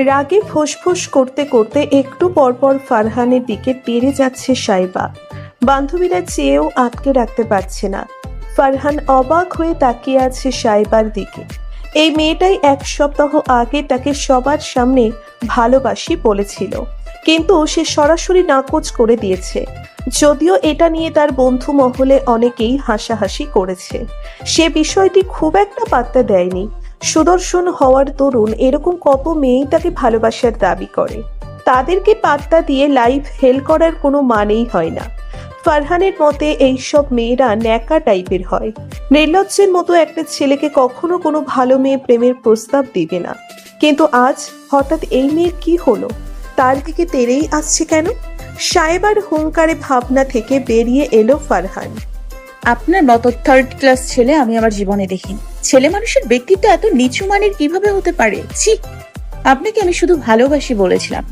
রাগে ফোঁস করতে করতে একটু পরপর ফারহানের দিকে তেড়ে যাচ্ছে সাইবা। বান্ধবীরা চেয়েও আটকে রাখতে পারছে না। ফারহান অবাক হয়ে তাকিয়ে আছে সাইবার দিকে। এই মেয়েটাই এক সপ্তাহ আগে তাকে সবার সামনে ভালোবাসি বলেছিল, কিন্তু সে সরাসরি নাকচ করে দিয়েছে। যদিও এটা নিয়ে তার বন্ধু মহলে অনেকেই হাসাহাসি করেছে, সে বিষয়টি খুব একটা পাত্তা দেয়নি। সুদর্শন হওয়ার দরুন এরকম কত মেয়েই তাকে ভালোবাসার দাবি করে, তাদেরকে পাত্তা দিয়ে লাইফ হেল করার কোনো মানেই হয় না। ফারহানের মতে এইসব মেয়েরা ন্যাকা টাইপের হয়, নির্লজ্জের মতো একটা ছেলেকে কখনো কোনো ভালো মেয়ে প্রেমের প্রস্তাব দিবে না। কিন্তু আজ হঠাৎ এই মেয়ের কি হলো, তার দিকে তেড়েই আসছে কেন? সাহেবার হুঙ্কারে ভাবনা থেকে বেরিয়ে এলো ফারহান। আপনার মতো থার্ড ক্লাস ছেলে আমি আমার জীবনে দেখিনি। ছেলে মানুষের ব্যক্তিত্ব এত নিচু মানের কিভাবে হতে পারে? ছি! আপনাকে আমি শুধু ভালোবাসি বলেছিলাম।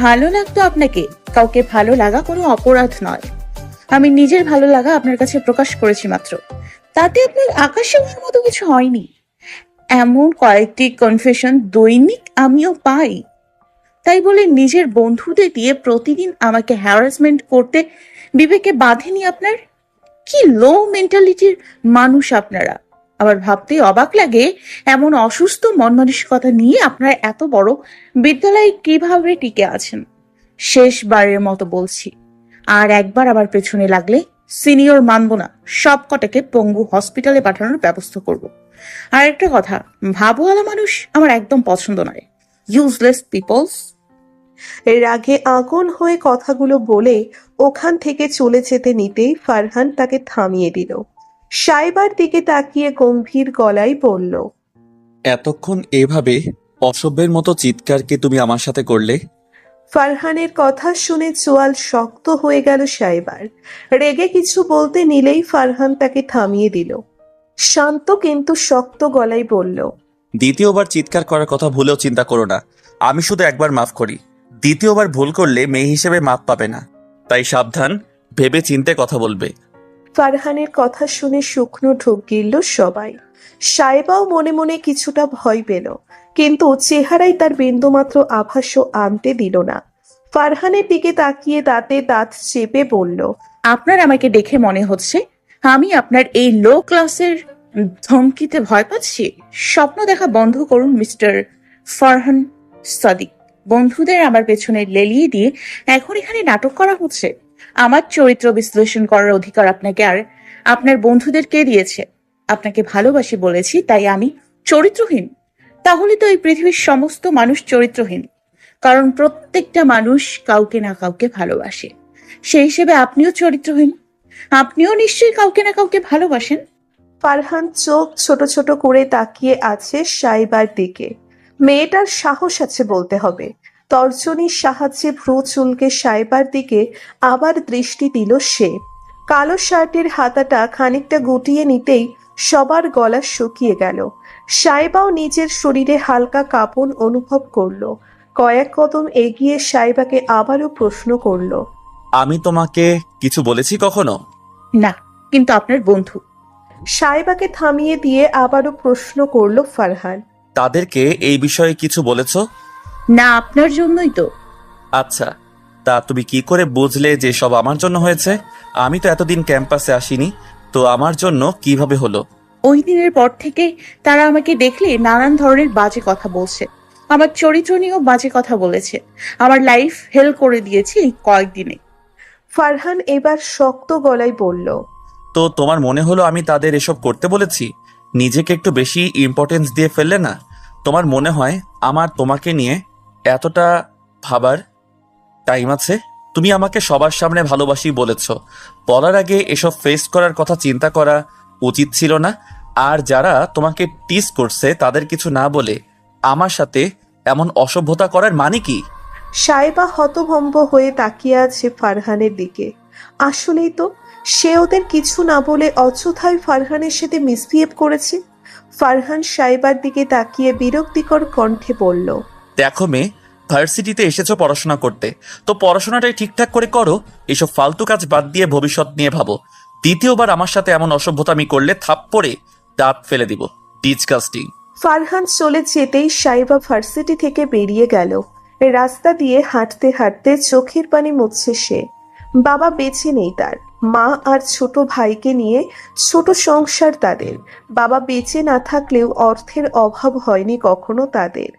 ভালো লাগতো আপনাকে। কাউকে ভালো লাগা কোনো অপরাধ নয়। আমি নিজের ভালো লাগা আপনার কাছে প্রকাশ করেছি মাত্র। তাতে আপনার আকাশে হওয়ার মতো কিছু হয়নি। এমন কয়েকটি কনফেশন দৈনিক আমিও পাই। তাই বলে নিজের বন্ধুদের দিয়ে প্রতিদিন আমাকে হ্যারাসমেন্ট করতে বিবেকে বাঁধেনি আপনার? কি লো মেন্টালিটির মানুষ আপনারা! আবার ভাবতে অবাক লাগে এমন অসুস্থ মন মানসিকতা নিয়ে আপনারা এত বড় বিদ্যালয়ে কিভাবে টিকে আছেন। শেষবারের মতো বলছি, আর একবার আবার পেছনে লাগলে সিনিয়র মানব না, সব কটাকে পঙ্গু হসপিটালে পাঠানোর ব্যবস্থা করব। আর একটা কথা, ভাবওয়ালা মানুষ আমার একদম পছন্দ নয়। Useless peoples. রাগে আগুন হয়ে কথাগুলো বলে ওখান থেকে চলে যেতে নিতেই ফারহান তাকে থামিয়ে দিল। সাইবার দিকে তাকিয়ে গম্ভীর গলায় বলল, এতক্ষণ এভাবে অসভ্যের মতো চিৎকার কি তুমি আমার সাথে করলে? ফারহানের কথা শুনে চোয়াল শক্ত হয়ে গেল সাইবার। রেগে কিছু বলতে নিলেই ফারহান তাকে থামিয়ে দিল। শান্ত কিন্তু শক্ত গলায় বলল, দ্বিতীয়বার চিৎকার করার কথা ভুলেও চিন্তা করো না। আমি শুধু একবার মাফ করি, দ্বিতীয়বার ভুল করলে মেয়ে হিসেবে মাপ পাবে না। তাই সাবধান, ভেবে চিন্তে কথা বলবে। ফারহানের কথা শুনে শুকনো ঢোক গিলল সবাই। সাইবাও মনে মনে কিছুটা ভয় পেল, কিন্তু চেহারায় তার বিন্দুমাত্র আভাসও আনতে দিল না। ফারহানের দিকে তাকিয়ে দাঁতে দাঁত চেপে বলল, আপনার আমাকে দেখে মনে হচ্ছে আমি আপনার এই লো ক্লাসের ধমকিতে ভয় পাচ্ছি। স্বপ্ন দেখা বন্ধ করুন মিস্টার ফারহান সাদিক। বন্ধুদের আমার পেছনে লেলিয়ে দিয়ে এখন এখানে নাটক করা হচ্ছে। আমার চরিত্র বিশ্লেষণ করার অধিকার আপনাকে আর আপনার বন্ধুদের কে দিয়েছে? আপনাকে ভালোবাসি বলেছি তাই আমি চরিত্রহীন? তাহলে তো এই পৃথিবীর সমস্ত মানুষ চরিত্রহীন, কারণ প্রত্যেকটা মানুষ কাউকে না কাউকে ভালোবাসে। সেই হিসেবে আপনিও চরিত্রহীন। আপনিও নিশ্চয়ই কাউকে না কাউকে ভালোবাসেন। ফারহান চোখ ছোট ছোট করে তাকিয়ে আছে সাইবার দিকে। মেয়েটার সাহস আছে বলতে হবে। তর্জনীর সাহায্যে ভ্রু চুলকে সাইবার দিকে আবার দৃষ্টি দিল সে। কালো শার্টের হাতাটা খানিকটা গুটিয়ে নিতেই সবার গলা শুকিয়ে গেল। সাইবাও নিজের শরীরে হালকা কাঁপন অনুভব করলো। কয়েক কদম এগিয়ে সাইবাকে আবারও প্রশ্ন করলো, আমি তোমাকে কিছু বলেছি কখনো? না, কিন্তু আপনার বন্ধু। সাইবাকে থামিয়ে দিয়ে আবারও প্রশ্ন করলো ফারহান। তাদেরকে এই বিষয়ে কিছু বলেছ? না, আপনার জন্যই তো। আচ্ছা, তা তুমি কি করে বুঝলে যে সব আমার জন্য হয়েছে? আমি তো এতদিন ক্যাম্পাসে আসিনি, তো আমার জন্য কিভাবে হলো? ওই দিনের পর থেকে তারা আমাকে দেখলে নানান ধরনের বাজে কথা বলছে। আমার চরিত্র নিয়েও বাজে কথা বলেছে। আমার লাইফ হেল করে দিয়েছে এই কয়েকদিনে। ফারহান এবার শক্ত গলায় বলল, তো তোমার মনে হলো আমি তাদের এসব করতে বলেছি? নিজেকে একটু বেশি ইম্পর্টেন্স দিয়ে ফেললে না? তোমার মনে হয় আমার তোমাকে নিয়ে এতটা ভাবার টাইম আছে? তুমি আমাকে সবার সামনে ভালোবাসি বলেছ, বলার আগে এসব ফেস করার কথা চিন্তা করা উচিত ছিল না? আর যারা তোমাকে টিস করছে তাদের কিছু না বলে আমার সাথে এমন অসভ্যতা করার মানে কি? সাইবা হতভম্ব হয়ে তাকিয়ে আছে ফারহানের দিকে। আসলেই তো, সে ওদের কিছু না বলে অযথাই ফারহানের সাথে মিসবিহেভ করেছে। ফারহান সাইবার দিকে তাকিয়ে বিরক্তিকর কণ্ঠে বলল, দেখো মেয়ে, ভার্সিটিতে এসেছো পড়াশোনা করতে, তো পড়াশোনাটাই ঠিকঠাক করে করো। এসব ফালতু কাজ বাদ দিয়ে ভবিষ্যৎ নিয়ে ভাবো। দ্বিতীয়বার আমার সাথে এমন অসভ্যতামি করলে থাপ্পড়ে দাঁত ফেলে দিব। ডিসকাস্টিং। ফারহান চলে যেতেই সাইবা ভার্সিটি থেকে বেরিয়ে গেল। রাস্তা দিয়ে হাঁটতে হাঁটতে চোখের পানি মুছছে সে। বাবা বেঁচে নেই তার, মা আর ছোট ভাইকে নিয়ে ছোট সংসার তাদের। বাবা বেঁচে না থাকলেও অর্থের অভাব হয়নি কখনো তাদের।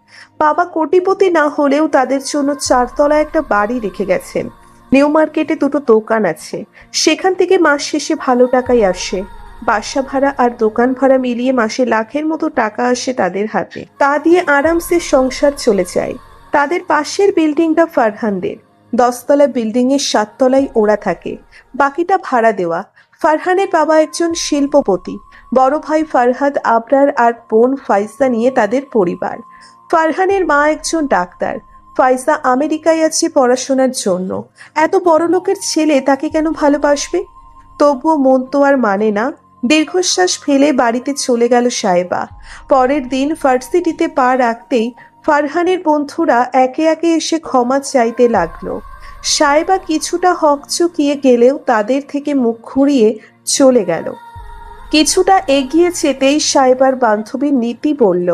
বাবা কোটিপতি না হলেও তাদের জন্য 4 তলা একটা বাড়ি রেখে গেছেন। নিউ মার্কেটে 2টো দোকান আছে, সেখান থেকে মাস শেষে ভালো টাকাই আসে। বাসা ভাড়া আর দোকান ভাড়া মিলিয়ে মাসে লাখের মতো টাকা আসে তাদের হাতে। তা দিয়ে আরামসে সংসার চলে যায়। তাদের পাশের বিল্ডিংটা ফারহানদের। 10 তলা বিল্ডিং এর 7 তলায় ওরা থাকে, বাকিটা ভাড়া দেওয়া। ফারহানের বাবা একজন শিল্পপতি, বড় ভাই ফারহাদ আবরার আর বোন ফাইসা নিয়ে তাদের পরিবার। ফারহানের মা একজন ডাক্তার। ফাইসা আমেরিকায় আছে পড়াশোনার জন্য। এত বড় লোকের ছেলে তাকে কেন ভালোবাসবে? তবুও মন তো আর মানে না। দীর্ঘশ্বাস ফেলে বাড়িতে চলে গেল সাইবা। পরের দিন ভার্সিটিতে পা রাখতেই ফারহানের বন্ধুরা একে একে এসে ক্ষমা চাইতে লাগলো। সাইবা কিছুটা হকচকিয়ে গেলেও তাদের থেকে মুখ ঘুরিয়ে চলে গেল। কিছুটা এগিয়ে যেতেই সাইবার বান্ধবী নীতি বলল,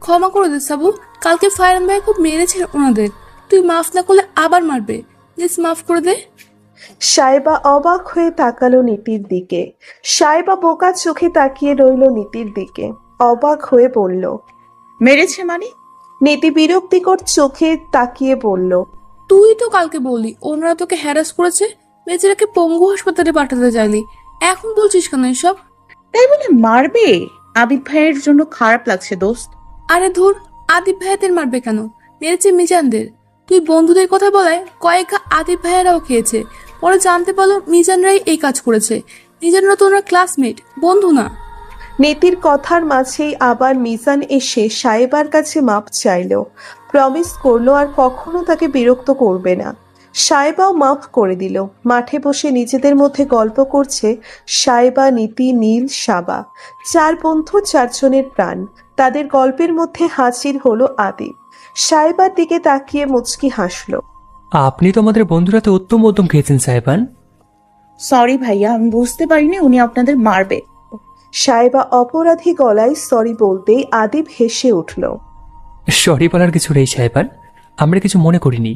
ক্ষমা করে দে সাবু, কালকে ফায়ার ভাই খুব মেরেছে ওনাদের। তুই মাফ না করলে আবার মারবে, প্লিজ মাফ করে দে। সাইবা অবাক হয়ে তাকালো নীতির দিকে। সাইবা বোকা চোখে তাকিয়ে রইল নীতির দিকে, অবাক হয়ে বলল। মেরেছে মানে? নীতি বিরক্তিকর চোখে তাকিয়ে বলল, তুই তো কালকে বললি ওনারা তোকে হ্যারাস করেছে, বেচারাকে পঙ্গু হাসপাতালে পাঠাতে চাইলি, এখন বলছিস কেন এসব? তাই বলে মারবে? আবিদ ভাইয়ের জন্য খারাপ লাগছে দোস্ত। আরে ধুর, আদিব ভাইয়াদের মারবে কেন? মেরেছে মিজানদের। তুই বন্ধুদের কথা বলায় কয়েক আদিব ভাইয়ারাও খেয়েছে, পরে জানতে পারলো মিজানরাই এই কাজ করেছে। মিজানরা তো ওনার ক্লাসমেট, বন্ধু না। নীতির কথার মাঝেই আবার মিজান এসে সাইবার কাছে মাপ চাইল, প্রমিস করলো আর কখনো তাকে বিরক্ত করবে না। সাইবাও মাফ করে দিল। মাঠে বসে নিজেদের মধ্যে গল্প করছে সাইবা, নীতি, নীল, সাবা। 4 বন্ধু 4 জনের প্রাণ। তাদের গল্পের মধ্যে হাজির হলো আদিব। সাইবার দিকে তাকিয়ে মুচকি হাসলো। আপনি তো আমাদের বন্ধুরাতে উত্তম উত্তম খেয়েছেন সাহেবান। সরি ভাইয়া, আমি বুঝতে পারিনি উনি আপনাদের মারবে। সাইবা অপরাধী গলায় সরি বলতেই আদিব হেসে উঠল। সরি বলার কিছু নেই সাহেবান, আমরা কিছু মনে করিনি।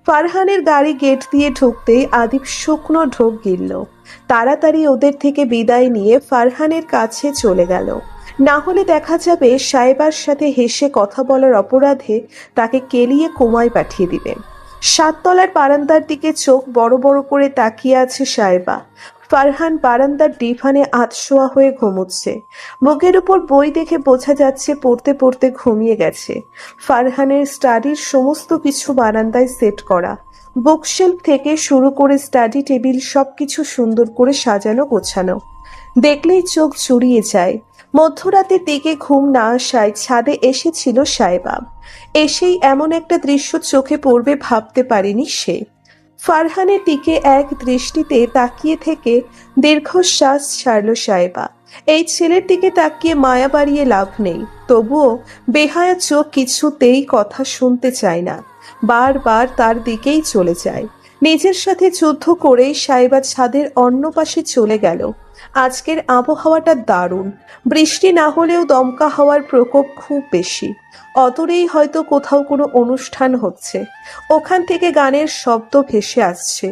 ফারহানের গাড়ি গেট দিয়ে ঢুকতেই আদিব শুকনো ঢোক গিলল। তাড়াতাড়ি ওদের থেকে বিদায় নিয়ে ফারহানের কাছে চলে গেল। না হলে দেখা যাবে সাইবার সাথে হেসে কথা বলার অপরাধে তাকে কেলিয়ে কোমায় পাঠিয়ে দিবেন। 7 তলার বারান্দার দিকে চোখ বড় বড় করে তাকিয়ে আছে সাইবা। ফারহান বারান্দার ডিভানে আধশোয়া হয়ে ঘুমোচ্ছে। বুকের উপর বই দেখে বোঝা যাচ্ছে পড়তে পড়তে ঘুমিয়ে গেছে। ফারহানের স্টাডির সমস্ত কিছু বারান্দায় সেট করা, বুকশেলফ থেকে শুরু করে স্টাডি টেবিল সবকিছু সুন্দর করে সাজানো গোছানো। দেখলেই চোখ জুড়িয়ে যায়। মধ্যরাতের দিকে ঘুম না আসায় ছাদে এসেছিল সাইবা। এসেই এমন একটা দৃশ্য চোখে পড়বে ভাবতে পারেনি সে। ফারহানের দিকে এক দৃষ্টিতে তাকিয়ে থেকে দীর্ঘশ্বাস ছাড়ল সাইবা। এই ছেলের দিকে তাকিয়ে মায়া বাড়িয়ে লাভ নেই, তবুও বেহায়া চোখ কিছুতেই কথা শুনতে চায় না, বারবার তার দিকেই চলে যায়। নিজের সাথে যুদ্ধ করেই সাইবা ছাদের অন্য পাশে চলে গেল। আজকের আবহাওয়াটা দারুণ, বৃষ্টি না হলেও দমকা হওয়ার প্রকোপ খুব বেশি। অদূরেই হয়তো কোথাও কোনো অনুষ্ঠান হচ্ছে, ওখান থেকে গানের শব্দ ভেসে আসছে।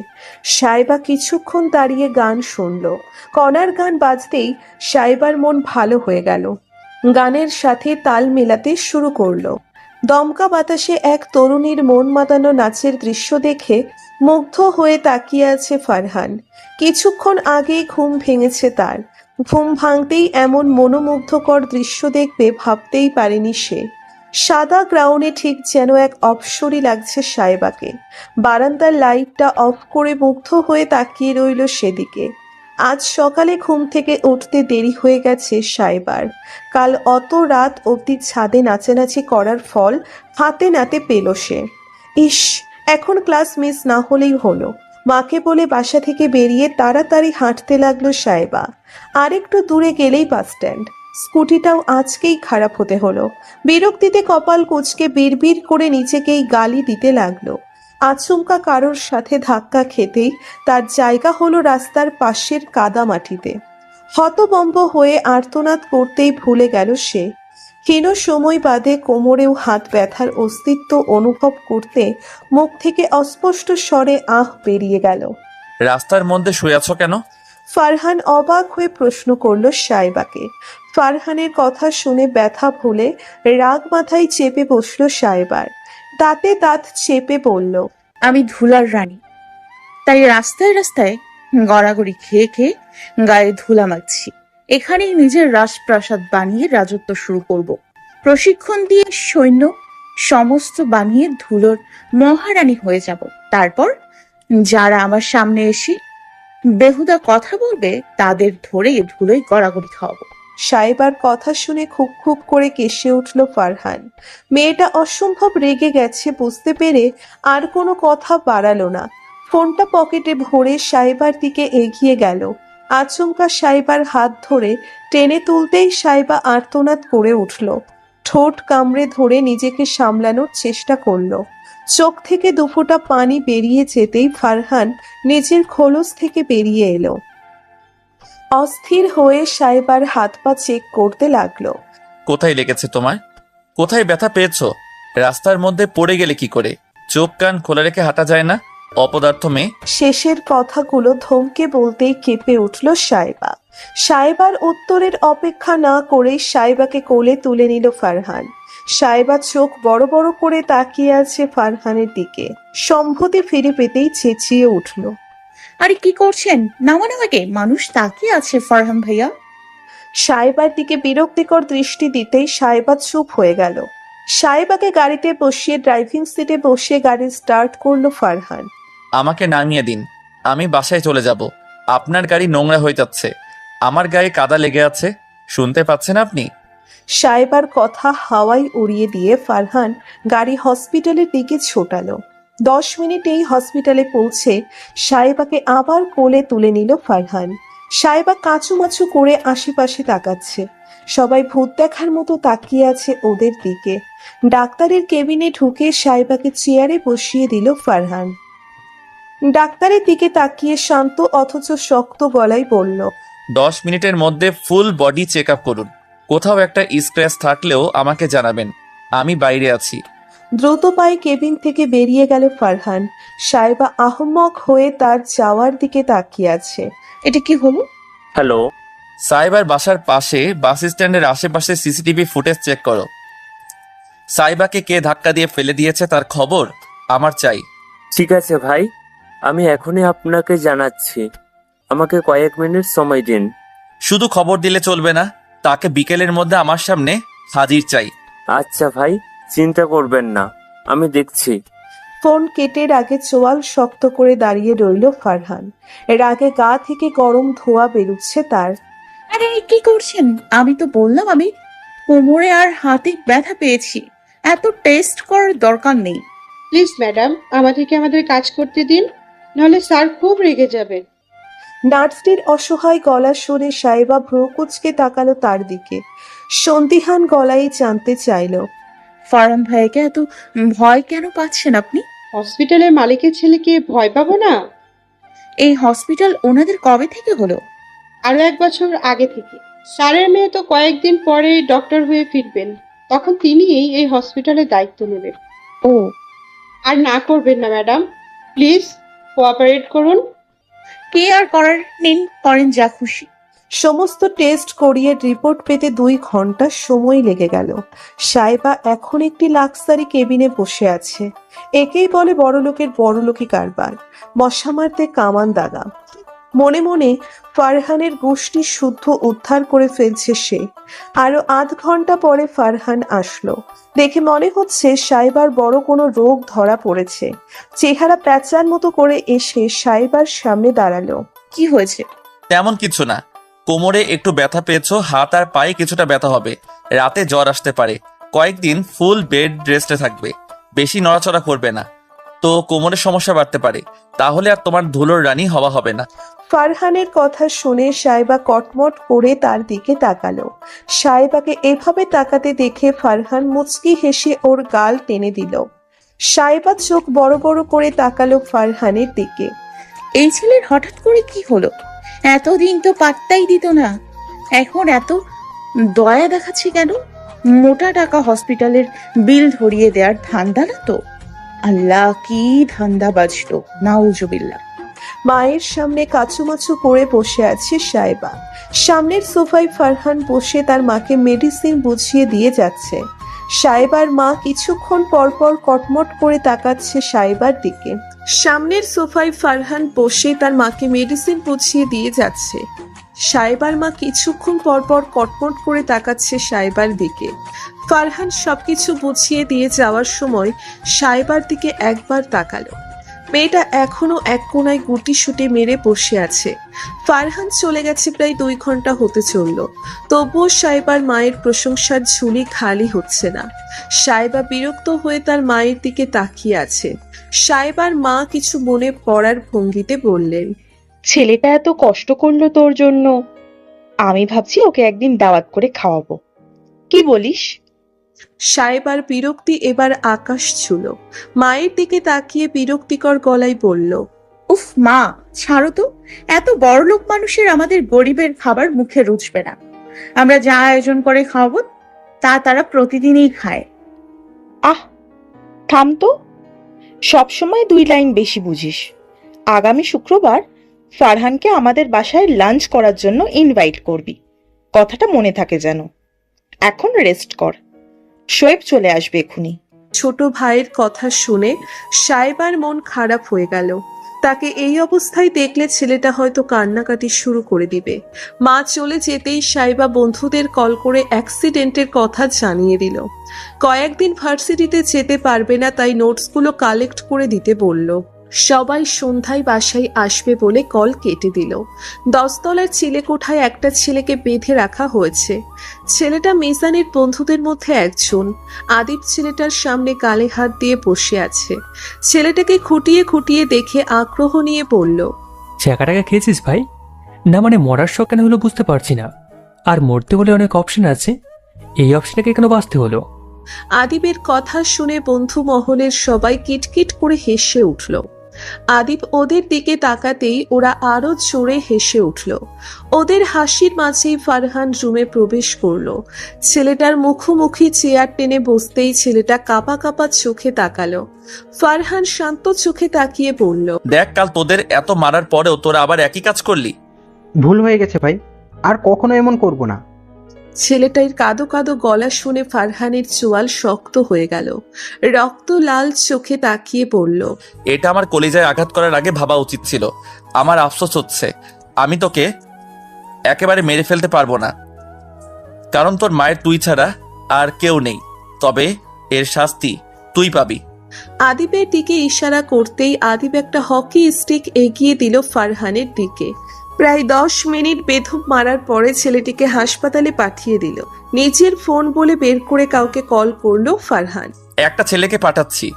সাইবা কিছুক্ষণ দাঁড়িয়ে গান শুনল। কণার গান বাজতেই সাইবার মন ভালো হয়ে গেল। গানের সাথে তাল মেলাতে শুরু করলো। দমকা বাতাসে এক তরুণীর মন মাতানো নাচের দৃশ্য দেখে মুগ্ধ হয়ে তাকিয়ে আছে ফারহান। কিছুক্ষণ আগেই ঘুম ভেঙেছে তার। ঘুম ভাঙতেই এমন মনোমুগ্ধকর দৃশ্য দেখবে ভাবতেই পারেনি সে। সাদা গ্রাউন্ডে ঠিক যেন এক অপসরী লাগছে সাইবাকে। বারান্দার লাইটটা অফ করে মুগ্ধ হয়ে তাকিয়ে রইল সেদিকে। আজ সকালে ঘুম থেকে উঠতে দেরি হয়ে গেছে সাইবার। কাল অত রাত অবধি ছাদে নাচানাচি করার ফল হাতে নাতে পেল সে। ইস, এখন ক্লাস মিস না হলেই হলো। মাকে বলে বাসা থেকে বেরিয়ে তাড়াতাড়ি হাঁটতে লাগলো সাইবা। আরেকটু দূরে গেলেই বাস স্ট্যান্ড। স্কুটিটাও আজকেই খারাপ হতে হলো। বিরক্তিতে কপাল কুঁচকে বিড়বিড় করে নিজেকেই গালি দিতে লাগলো। আচমকা কারোর সাথে ধাক্কা খেতেই তার জায়গা হলো রাস্তার পাশের কাদা মাটিতে। হতবম্ব হয়ে আর্তনাদ করতেই ভুলে গেল সে ক্ষীণ সময় বাদে কোমরেও হাত ব্যথার অস্তিত্ব অনুভব করতে মুখ থেকে অস্পষ্ট স্বরে আহ বেরিয়ে গেল। রাস্তার মধ্যে শুয়ে আছো কেন? ফারহান অবাক হয়ে প্রশ্ন করল সাইবাকে। ফারহানের কথা শুনে ব্যথা ভুলে রাগ মাথায় চেপে বসল সাইবার। দাঁতে দাঁত চেপে বলল, আমি ধুলার রানী, তাই রাস্তায় রাস্তায় গড়াগড়ি খেয়ে খেয়ে গায়ে ধুলা মাখছি। এখানেই নিজের রাজপ্রাসাদ বানিয়ে রাজত্ব শুরু করব। প্রশিক্ষণ দিয়ে সৈন্য সমস্ত বানিয়ে ধুলোর মহারানী হয়ে যাব। তারপর যারা আমার সামনে এসে বেহুদা কথা বলবে তাদের ধরে ধুলোয় গড়াগড়ি খাওয়াবো। সাইবার কথা শুনে খুব খুব করে কেসে উঠল ফারহান। মেয়েটা অসম্ভব রেগে গেছে বুঝতে পেরে আর কোনো কথা বাড়ালো না। ফোনটা পকেটে ভরে সাইবার দিকে এগিয়ে গেল। আচমকা সাইবার হাত ধরে টেনে তুলতেই সাইবা আর্তনাদ করে উঠল। ঠোঁট কামড়ে ধরে নিজেকে সামলানোর চেষ্টা করলো। চোখ থেকে দুফোঁটা পানি বেরিয়ে যেতেই ফারহান নিজের খোলস থেকে বেরিয়ে এলো। অস্থির হয়ে সাইবার হাত পা চেক করতে লাগলো। কোথায় লেগেছে তোমার? কোথায় ব্যথা পেয়েছো? রাস্তার মধ্যে পড়ে গেলে কি করে? চোখ কান খোলা রেখে হাঁটা যায় না, অপদার্থ মেয়ে। শেষের কথাগুলো ধমকে বলতেই কেঁপে উঠল সাইবা। সাইবার উত্তরের অপেক্ষা না করেই সাইবাকে কোলে তুলে নিল ফারহান। সাইবা চোখ বড় বড় করে তাকিয়ে আছে ফারহানের দিকে। সম্মতি ফিরে পেতেই চেঁচিয়ে উঠল, আরে কি করছেন? নামান আমাকে, মানুষ তাকিয়ে আছে ফারহান ভাইয়া। সাইবার দিকে বিরক্তিকর দৃষ্টি দিতেই সাইবা চুপ হয়ে গেল। সাইবাকে গাড়িতে বসিয়ে ড্রাইভিং সিটে বসে গাড়ি স্টার্ট করলো ফারহান। আমাকে নামিয়ে দিন, আমি বাসায় চলে যাব। আপনার গাড়ি নোংরা হয়ে যাচ্ছে, আমার গায়ে কাদা লেগে আছে, শুনতে পাচ্ছেন আপনি? সাইবার কথা হাওয়ায় উড়িয়ে দিয়ে ফারহান গাড়ি হসপিটালের দিকে ছোটালো। 10 মিনিটেই হসপিটালে পৌঁছে সাইবাকে আবার কোলে তুলে নিল ফারহান। সাইবা কাঁচুমাচু করে আশেপাশে তাকাচ্ছে। সবাই ভূত দেখার মতো তাকিয়ে আছে ওদের দিকে। ডাক্তারের কেবিনে ঢুকে সাইবাকে চেয়ারে বসিয়ে দিল ফারহান। ডাক্তারের দিকে তাকিয়ে শান্ত অথচ শক্ত গলায় বলল, 10 মিনিটের মধ্যে ফুল বডি চেক আপ করুন। কোথাও একটা স্ক্র্যাচ থাকলেও আমাকে জানাবেন, আমি বাইরে আছি। দ্রুত পায়ে কেবিন থেকে বেরিয়ে গেল ফারহান। সাইবা আহম্মক হয়ে তার যাওয়ার দিকে তাকিয়ে আছে। এটা কি হলো? হ্যালো। সাইবার বাসার পাশে বাস স্ট্যান্ডের আশেপাশে সিসিটিভি ফুটেজ চেক করো। সাইবাকে কে ধাক্কা দিয়ে ফেলে দিয়েছে তার খবর আমার চাই। ঠিক আছে ভাই, আমি এখনই আপনাকে জানাচ্ছি। আমাকে কয়েক মিনিট সময় দিন। শুধু খবর দিলে চলবে না, তাকে বিকেলের মধ্যে আমার সামনে হাজির চাই। আচ্ছা ভাই, চিন্তা করবেন না, আমি দেখছি। ফোন কেটের আগে চোয়াল শক্ত করে দাঁড়িয়ে রইল ফারহান। এর আগে গা থেকে গরম ধোঁয়া বেরুচ্ছে তার। আরে কি করছেন? আমি তো বললাম আমি কোমরে আর হাতে ব্যথা পেয়েছি, এত টেস্ট করার দরকার নেই। প্লিজ ম্যাডাম, আমাদেরকে আমাদের কাজ করতে দিন, নাহলে স্যার খুব রেগে যাবেন। নার্সটির অসহায় গলা শুনে সাইবা ভ্রু কুঁচকে তাকালো তার দিকে। সন্দিহান গলায় জানতে চাইল, ফারহান ভাইয়াকে এত ভয় কেন পাচ্ছেন আপনি? হসপিটালের মালিকের ছেলেকে ভয় পাবো না? এই হসপিটাল ওনাদের কবে থেকে হলো? আরো 1 বছর আগে থেকে। স্যারের মেয়ে তো কয়েকদিন পরে ডক্টর হয়ে ফিরবেন, তখন তিনিই এই হসপিটালের দায়িত্ব নেবেন। ও, আর না করবেন না ম্যাডাম, প্লিজ কোঅপারেট করুন। কে আর করার নিন, করেন যা খুশি। সমস্ত টেস্ট করিয়ে রিপোর্ট পেতে 2 ঘন্টা সময় লেগে গেল। সাইবা এখন একটি লাক্সারি কেবিনে বসে আছে। একেই বলে বড়লোকের বড়লোকি কারবার, মশা মারতে কামান দাগা। মনে মনে ফারহানের গোষ্ঠী শুদ্ধ উদ্ধার করে ফেলছে সে। আরো আধ ঘন্টা পরে ফারহান আসলো। দেখে মনে হচ্ছে সাইবার বড় কোনো রোগ ধরা পড়েছে। চেহারা প্যাঁচার মতো করে এসে সাইবার সামনে দাঁড়ালো। কি হয়েছে? তেমন কিছু না, কোমরে একটু ব্যথা পেয়েছো, হাত আর পায়ে কিছুটা ব্যথা হবে, রাতে জ্বর আসতে পারে, কয়েকদিন ফুল বেড রেস্টে থাকবে, বেশি নড়াচড়া করবে না, তো কোমরের সমস্যা বাড়তে পারে, তাহলে আর তোমার ধুলোর রানী হওয়া হবে না। ফারহানের কথা শুনে সাইবা কটমট করে তার দিকে তাকালো। সাইবাকে এভাবে তাকাতে দেখে ফারহান মুচকি হেসে ওর গাল টেনে দিল। সাইবা চোখ বড় বড় করে তাকালো ফারহানের দিকে। এই ছেলের হঠাৎ করে কি হলো? এতদিন তো পাত্তাই দিত না, এখন এত দয়া দেখাচ্ছে কেন? মোটা টাকা হসপিটালের বিল ধরিয়ে দেওয়ার ধান্দা না তো? আল্লাহ, কি ধান্দা বাজলো, নাউজুবিল্লাহ। মায়ের সামনে কাচুমাচু করে বসে আছে সাইবা। সামনের সোফায় ফারহান বসে তার মাকে মেডিসিন বুঝিয়ে দিয়ে যাচ্ছে। সাইবার মা কিছুক্ষণ পরপর কটমট করে তাকাচ্ছে সাইবার দিকে। সামনের সোফায় ফারহান বসে তার মাকে মেডিসিন বুঝিয়ে দিয়ে যাচ্ছে। সাইবার মা কিছুক্ষণ পরপর কটমট করে তাকাচ্ছে সাইবার দিকে। ফারহান সবকিছু বুঝিয়ে দিয়ে যাওয়ার সময় সাইবার দিকে একবার তাকালো। মেয়েটা এখনো এক কোনায় গুটি শুটে মেরে বসে আছে। ফারহান চলে গেছে প্রায় 2 ঘন্টা হতে চলল, তবুও সাইবার মায়ের প্রশংসার ঝুলি খালি হচ্ছে না। সাইবা বিরক্ত হয়ে তার মায়ের দিকে তাকিয়ে আছে। সাইবার মা কিছু মনে পড়ার ভঙ্গিতে বললেন, ছেলেটা এত কষ্ট করলো তোর জন্য, আমি ভাবছি ওকে একদিন দাওয়াত করে খাওয়াবো, কি বলিস? সাইবার বিরক্তি এবার আকাশ ছুঁল। মায়ের দিকে তাকিয়ে বিরক্তিকর গলায় বলল, উফ মা, ছাড়ো তো। এত বড়লোক মানুষের আমাদের গরিবের খাবার মুখে রুচবে না। আমরা যা আয়োজন করে খাওয়াবো তা তারা প্রতিদিনই খায়। আহ, থাম তো, সবসময় 2 লাইন বেশি বুঝিস। আগামী শুক্রবার ফারহানকে আমাদের বাসায় লাঞ্চ করার জন্য ইনভাইট করবি, কথাটা মনে থাকে যেন। এখন রেস্ট কর, শোয়েব চলে আসবে এক্ষুনি। ছোট ভাইয়ের কথা শুনে সাইবার মন খারাপ হয়ে গেল। তাকে এই অবস্থায় দেখলে ছেলেটা হয়তো কান্নাকাটি শুরু করে দিবে। মা চলে যেতেই সাইবা বন্ধুদের কল করে অ্যাক্সিডেন্টের কথা জানিয়ে দিল। কয়েকদিন ভার্সিটিতে যেতে পারবে না, তাই নোটসগুলো কালেক্ট করে দিতে বলল। সবাই সন্ধ্যায় বাসায় আসবে বলে কল কেটে দিল। 10 তলার চিলেকোঠায় একটা ছেলেকে বেঁধে রাখা হয়েছে। ছেলেটা মিজানের বন্ধুদের মধ্যে একজন। আদিব ছেলেটার সামনে গালে হাত দিয়ে বসে আছে। ছেলেটাকে খুঁটিয়ে খুঁটিয়ে দেখে আগ্রহ নিয়ে বলল, টাকা খেয়েছিস ভাই? না মানে মরার শখ কেন হলো বুঝতে পারছি না। আর মরতে হলে অনেক অপশন আছে, এই অপশনটাকে কেন বাঁচতে হলো? আদিবের কথা শুনে বন্ধু মহলের সবাই কিটকিট করে হেসে উঠল। আদিব ওদের দিকে তাকাতেই ওরা আরো জোরে হেসে উঠল। ওদের হাসির মাঝেই ফারহান রুমে প্রবেশ করলো। ছেলেটার মুখোমুখি চেয়ার টেনে বসতেই ছেলেটা কাঁপা কাঁপা চোখে তাকালো। ফারহান শান্ত চোখে তাকিয়ে বলল, দেখ, কাল তোদের এত মারার পরেও তোরা আবার একই কাজ করলি। ভুল হয়ে গেছে ভাই, আর কখনো এমন করব না। ছেলেটার কাঁদো কাঁদো গলা শুনে ফারহানের চোয়াল শক্ত হয়ে গেল। রক্ত লাল চোখে তাকিয়ে বলল, এটা আমার কলিজায় আঘাত করার আগে ভাবা উচিত ছিল। আমার আফসোস হচ্ছে আমি তোকে একেবারে মেরে ফেলতে পারবো না, কারণ তোর মায়ের তুই ছাড়া আর কেউ নেই। তবে এর শাস্তি তুই পাবি। আদিবের দিকে ইশারা করতেই আদিব একটা হকি স্টিক এগিয়ে দিল ফারহানের দিকে। প্রায় 10 মিনিট বেধুপ মারার পরে ছেলেটিকে হাসপাতালে পাঠিয়ে দিল। নিজের ফোন বলে বের করে কাউকে কল করলো ফারহান। একটা ছেলেকে পাঠাচ্ছি,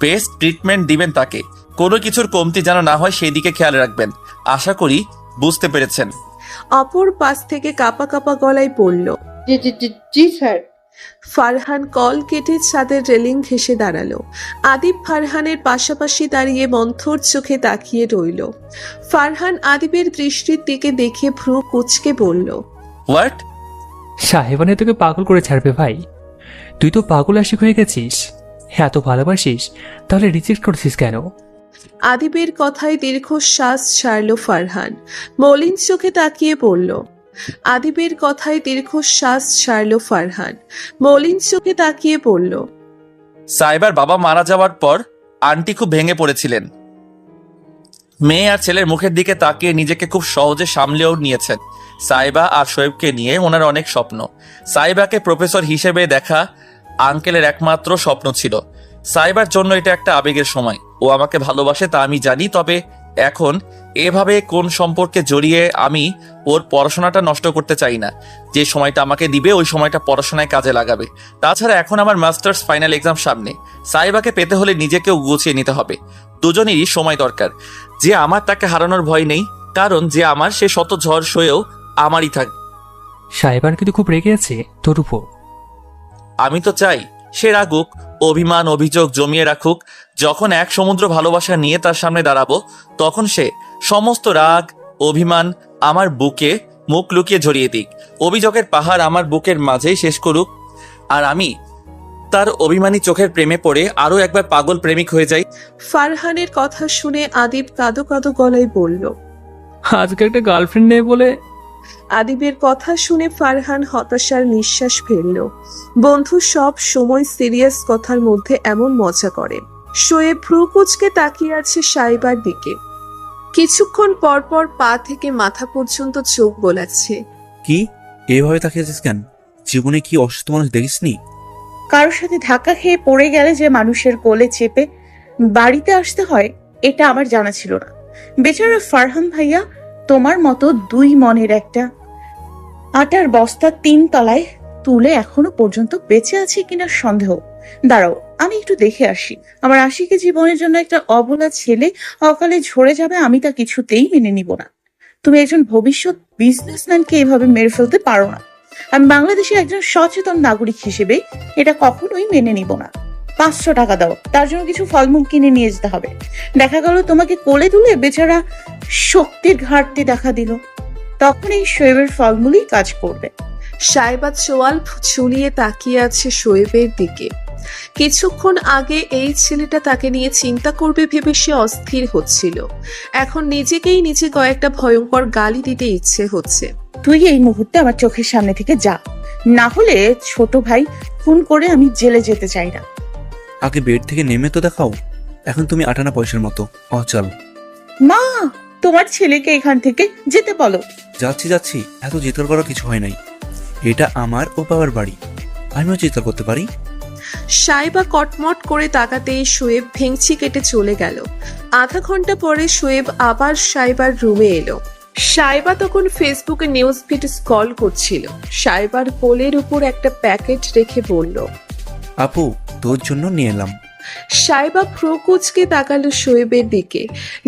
বেস্ট ট্রিটমেন্ট দিবেন তাকে, কোনো কিছুর কমতি যেন না হয় সেই দিকে খেয়াল রাখবেন। আশা করি বুঝতে পেরেছেন। অপর পাশ থেকে কাঁপা কাঁপা গলায় বলল, জি জি জি জি স্যার। ফারহান কল কেটে ছাদের রেলিং ঘেঁষে দাঁড়ালো। আদিব ফারহানের পাশাপাশি দাঁড়িয়ে মন্থর চোখে তাকিয়ে রইল। ফারহান আদিবের দৃষ্টির দিকে দেখে ভ্রু কুঁচকে বলল, হোয়াট? সাহেবানে তোকে পাগল করে ছাড়বে ভাই। তুই তো পাগল আশিক হয়ে গেছিস। এত ভালোবাসিস, তাহলে রিজেক্ট করছিস কেন? আদিবের কথায় দীর্ঘশ্বাস ছাড়ল ফারহান। মলিন চোখে তাকিয়ে বলল, আদিবের কথায় দীর্ঘশ্বাস ছাড়ল ফারহান। মলিন চোখে তাকিয়ে বলল, সাইবার বাবা মারা যাওয়ার পর আন্টি খুব ভেঙে পড়েছিলেন। মেয়ে আর ছেলের মুখের দিকে তাকিয়ে নিজেকে খুব সহজে সামলেও নিয়েছেন। সাইবা আর শোয়েবকে নিয়ে ওনার অনেক স্বপ্ন। সাইবাকে প্রফেসর হিসেবে দেখা আঙ্কেলের একমাত্র স্বপ্ন ছিল। সাইবার জন্য এটা একটা আবেগের সময়। ও আমাকে ভালোবাসে তা আমি জানি, তবে এখন এভাবে কোন সম্পর্কে জড়িয়ে আমি ওর পড়াশোনাটা নষ্ট করতে চাই না। যে সময়টা আমাকে দিবে ওই সময়টা পড়াশোনায় কাজে লাগাবে। তাছাড়া এখন আমার মাস্টার্স ফাইনাল এক্সাম সামনে। সাইবাকে পেতে হলে নিজেকেও গুছিয়ে নিতে হবে। দুজনেরই সময় দরকার। যে আমার তাকে হারানোর ভয় নেই, কারণ যে আমার সে শত ঝড় সয়েও আমারই থাকবে। সাহেবান কিন্তু খুব রেগে আছে তোর উপর। আমি তো চাই সে রাগুক, অভিমান অভিযোগ জমিয়ে রাখুক। যখন এক সমুদ্র ভালোবাসা নিয়ে তার সামনে দাঁড়াবো, তখন সে সমস্ত রাগ অভিমান আমার বুকে মুখ লুকিয়ে ঝরিয়ে দিক। অভিযোগের পাহাড় আমার বুকের মাঝেই শেষ করুক। আর আমি তার অভিমানী চোখের প্রেমে পড়ে আরো একবার পাগল প্রেমিক হয়ে যাই। ফারহানের কথা শুনে আদিব কাঁদো কাঁদো গলায় বলল। আজকে একটা গার্লফ্রেন্ড নেই বলে। আদিবের কথা শুনে ফারহান হতাশার নিঃশ্বাস ফেলল। বন্ধু সব সময় সিরিয়াস কথার মধ্যে এমন মজা করে। শোয়েব ভ্রু কুঁচকে তাকিয়ে আছে সাইবার দিকে। কিছুক্ষণ পর পর পা থেকে মাথা পর্যন্ত চোখ বোলাচ্ছে। কি এইভাবে তাকিয়ে আছিস কেন? জীবনে কি অসুস্থ মানুষ দেখিসনি? কারোর সাথে ধাক্কা খেয়ে পড়ে গেলে যে মানুষের কোলে চেপে বাড়িতে আসতে হয়, এটা আমার জানা ছিল না। বেচারা ফারহান ভাইয়া তোমার মতো দুই মনের একটা আটার বস্তা 3 তলায় তুলে এখনো পর্যন্ত বেঁচে আছে কিনা সন্দেহ। দাঁড়াও, আমি একটু দেখে আসি। আমার আশিকে জীবনের জন্য একটা অবলা ছেলে অকালে ঝরে যাবে, আমি তা কিছুতেই মেনে নিব না। তুমি একজন ভবিষ্যৎ বিজনেসম্যানকে এভাবে মেরে ফেলতে পারো না। আমি বাংলাদেশের একজন সচেতন নাগরিক হিসেবে এটা কখনোই মেনে নিব না। 500 টাকা দাও, তার জন্য কিছু ফলমূল কিনে নিয়ে যেতে হবে। দেখা গেল তোমাকে কোলে তুলে বেচারা শক্তির ঘাটতি দেখা দিল, তখন এই শোয়েবের ফলমূলই কাজ করবে। সাইবা চোয়াল ঝুলিয়ে তাকিয়ে আছে শোয়েবের দিকে। কিছুক্ষণ আগে এই ছেলেটা তাকে নিয়ে চিন্তা করবে ভেবে সে অস্থির হচ্ছিল। এখন নিজেকেই নিজে কয়েকটা ভয়ঙ্কর গালি দিতে ইচ্ছে হচ্ছে। তুই এই মুহূর্তে আমার চোখের সামনে থেকে যা, না হলে ছোট ভাই খুন করে আমি জেলে যেতে চাই না। আগে বেড থেকে নেমে তো দেখাও। এখন তুমি আটানা পয়সার মতো অচল। মা, তোমার ছেলেকে এখান থেকে যেতে বলো। যাচ্ছি যাচ্ছি, এত চিৎকার করার কিছু হয় নাই। এটা আমার ও বাবার বাড়ি, আমিও চিৎকার করতে পারি। সাইবা কটমট করে তাকাতেই শোয়েব ভেংচি কেটে চলে গেল। আধা ঘন্টা পরে শোয়েব আবার সাইবার রুমে এলো। সাইবা তখন ফেসবুকে নিউজ ফিড স্ক্রল করছিল। সাইবার কোলের উপর একটা প্যাকেট রেখে বলল, আপু, তোর জন্য নিয়ে এলাম। সাইবা ভ্রু কুঁচকে তাকালো শোয়েবের দিকে।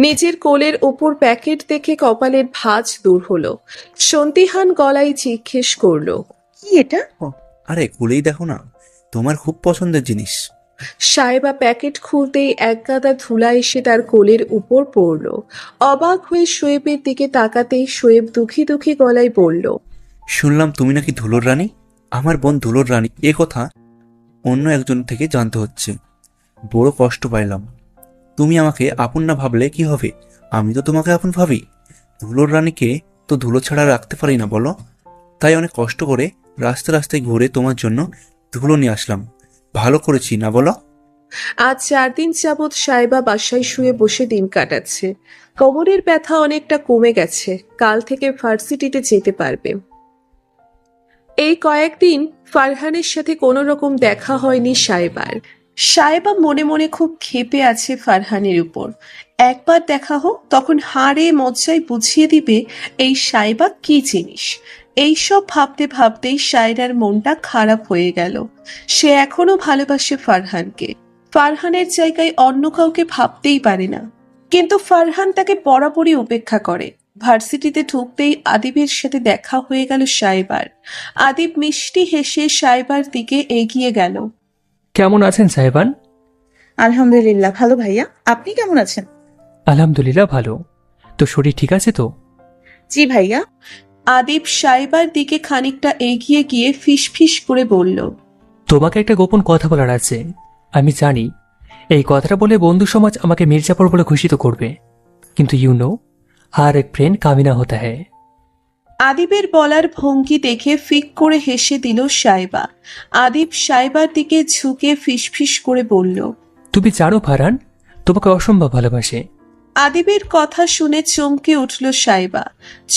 নিজের কোলের ওপর প্যাকেট দেখে কপালের ভাঁজ দূর হলো। সন্দিহান গলায় জিজ্ঞেস করলো, কি এটা? আরে খুলেই দেখো না, তোমার খুব পছন্দের জিনিস। সাইবা প্যাকেট খুলতেই এক গাদা ধুলা এসে তার কোলের উপর পড়ল। অবাক হয়ে শোয়েবের দিকে তাকাতেই শোয়েব দুঃখী দুঃখী গলায় বলল, শুনলাম তুমি নাকি ধুলোর রানী। আমার বোন ধুলোর রানী, এ কথা অন্য একজন থেকে জানতে হচ্ছে। বড় কষ্ট পাইলাম। তুমি আমাকে আপন না ভাবলে কি হবে? আমি তো তোমাকে আপন ভাবি। ধুলোর রানীকে তো ধুলো ছাড়া রাখতে পারি না বলো। তাই অনেক কষ্ট করে রাস্তায় রাস্তায় ঘুরে তোমার জন্য ধুলো নিয়ে আসলাম। ভালো করেছি না বলো? আজ 4 দিন যাবৎ সাইবা বাসায় শুয়ে বসে দিন কাটাচ্ছে। কোমরের ব্যথা অনেকটা কমে গেছে। কাল থেকে ভার্সিটিতে যেতে পারবে। এই কয়েকদিন ফারহানের সাথে কোনো রকম দেখা হয়নি সাইবার। সাইবা মনে মনে খুব ক্ষেপে আছে ফারহানের উপর। একবার দেখা হোক, তখন হাড়ে মজ্জায় বুঝিয়ে দিবে এই সাইবা কি জিনিস। এইসব ভাবতে ভাবতেই সায়রার মনটা খারাপ হয়ে গেল। সে এখনো ভালোবাসে ফারহানকে। ফারহানের জায়গায় অন্য কাউকে ভাবতেই পারে না। কিন্তু ফারহান তাকে বরাবরই উপেক্ষা করে। ভার্সিটিতে ঢুকতেই আদিবের সাথে দেখা হয়ে গেল সাইবার। আদিব মিষ্টি হেসে সাইবার দিকে এগিয়ে গেল। কেমন আছেন সাহেবান? আলহামদুলিল্লাহ ভালো ভাইয়া, আপনি কেমন আছেন? আলহামদুলিল্লাহ ভালো। তো শরীর ঠিক আছে তো? জি ভাইয়া। আদিব সাইবার দিকে খানিকটা এগিয়ে গিয়ে ফিসফিস করে বলল, তোমাকে একটা গোপন কথা বলার আছে। আমি জানি এই কথাটা বলে বন্ধু সমাজ আমাকে মির্জাপুর বলে ঘোষিত করবে, কিন্তু ইউ নো হার এক ফ্রেন্ড কামিনা হতা হ্যায়। আদিবের বলার ভঙ্গি দেখে ফিক করে হেসে দিল সাইবা। আদিব সাইবার দিকে ঝুঁকে ফিসফিস করে বলল, তুমি জানো ফারহান তোমাকে অসম্ভব ভালোবাসে। আদিবের কথা শুনে চমকে উঠল সাইবা।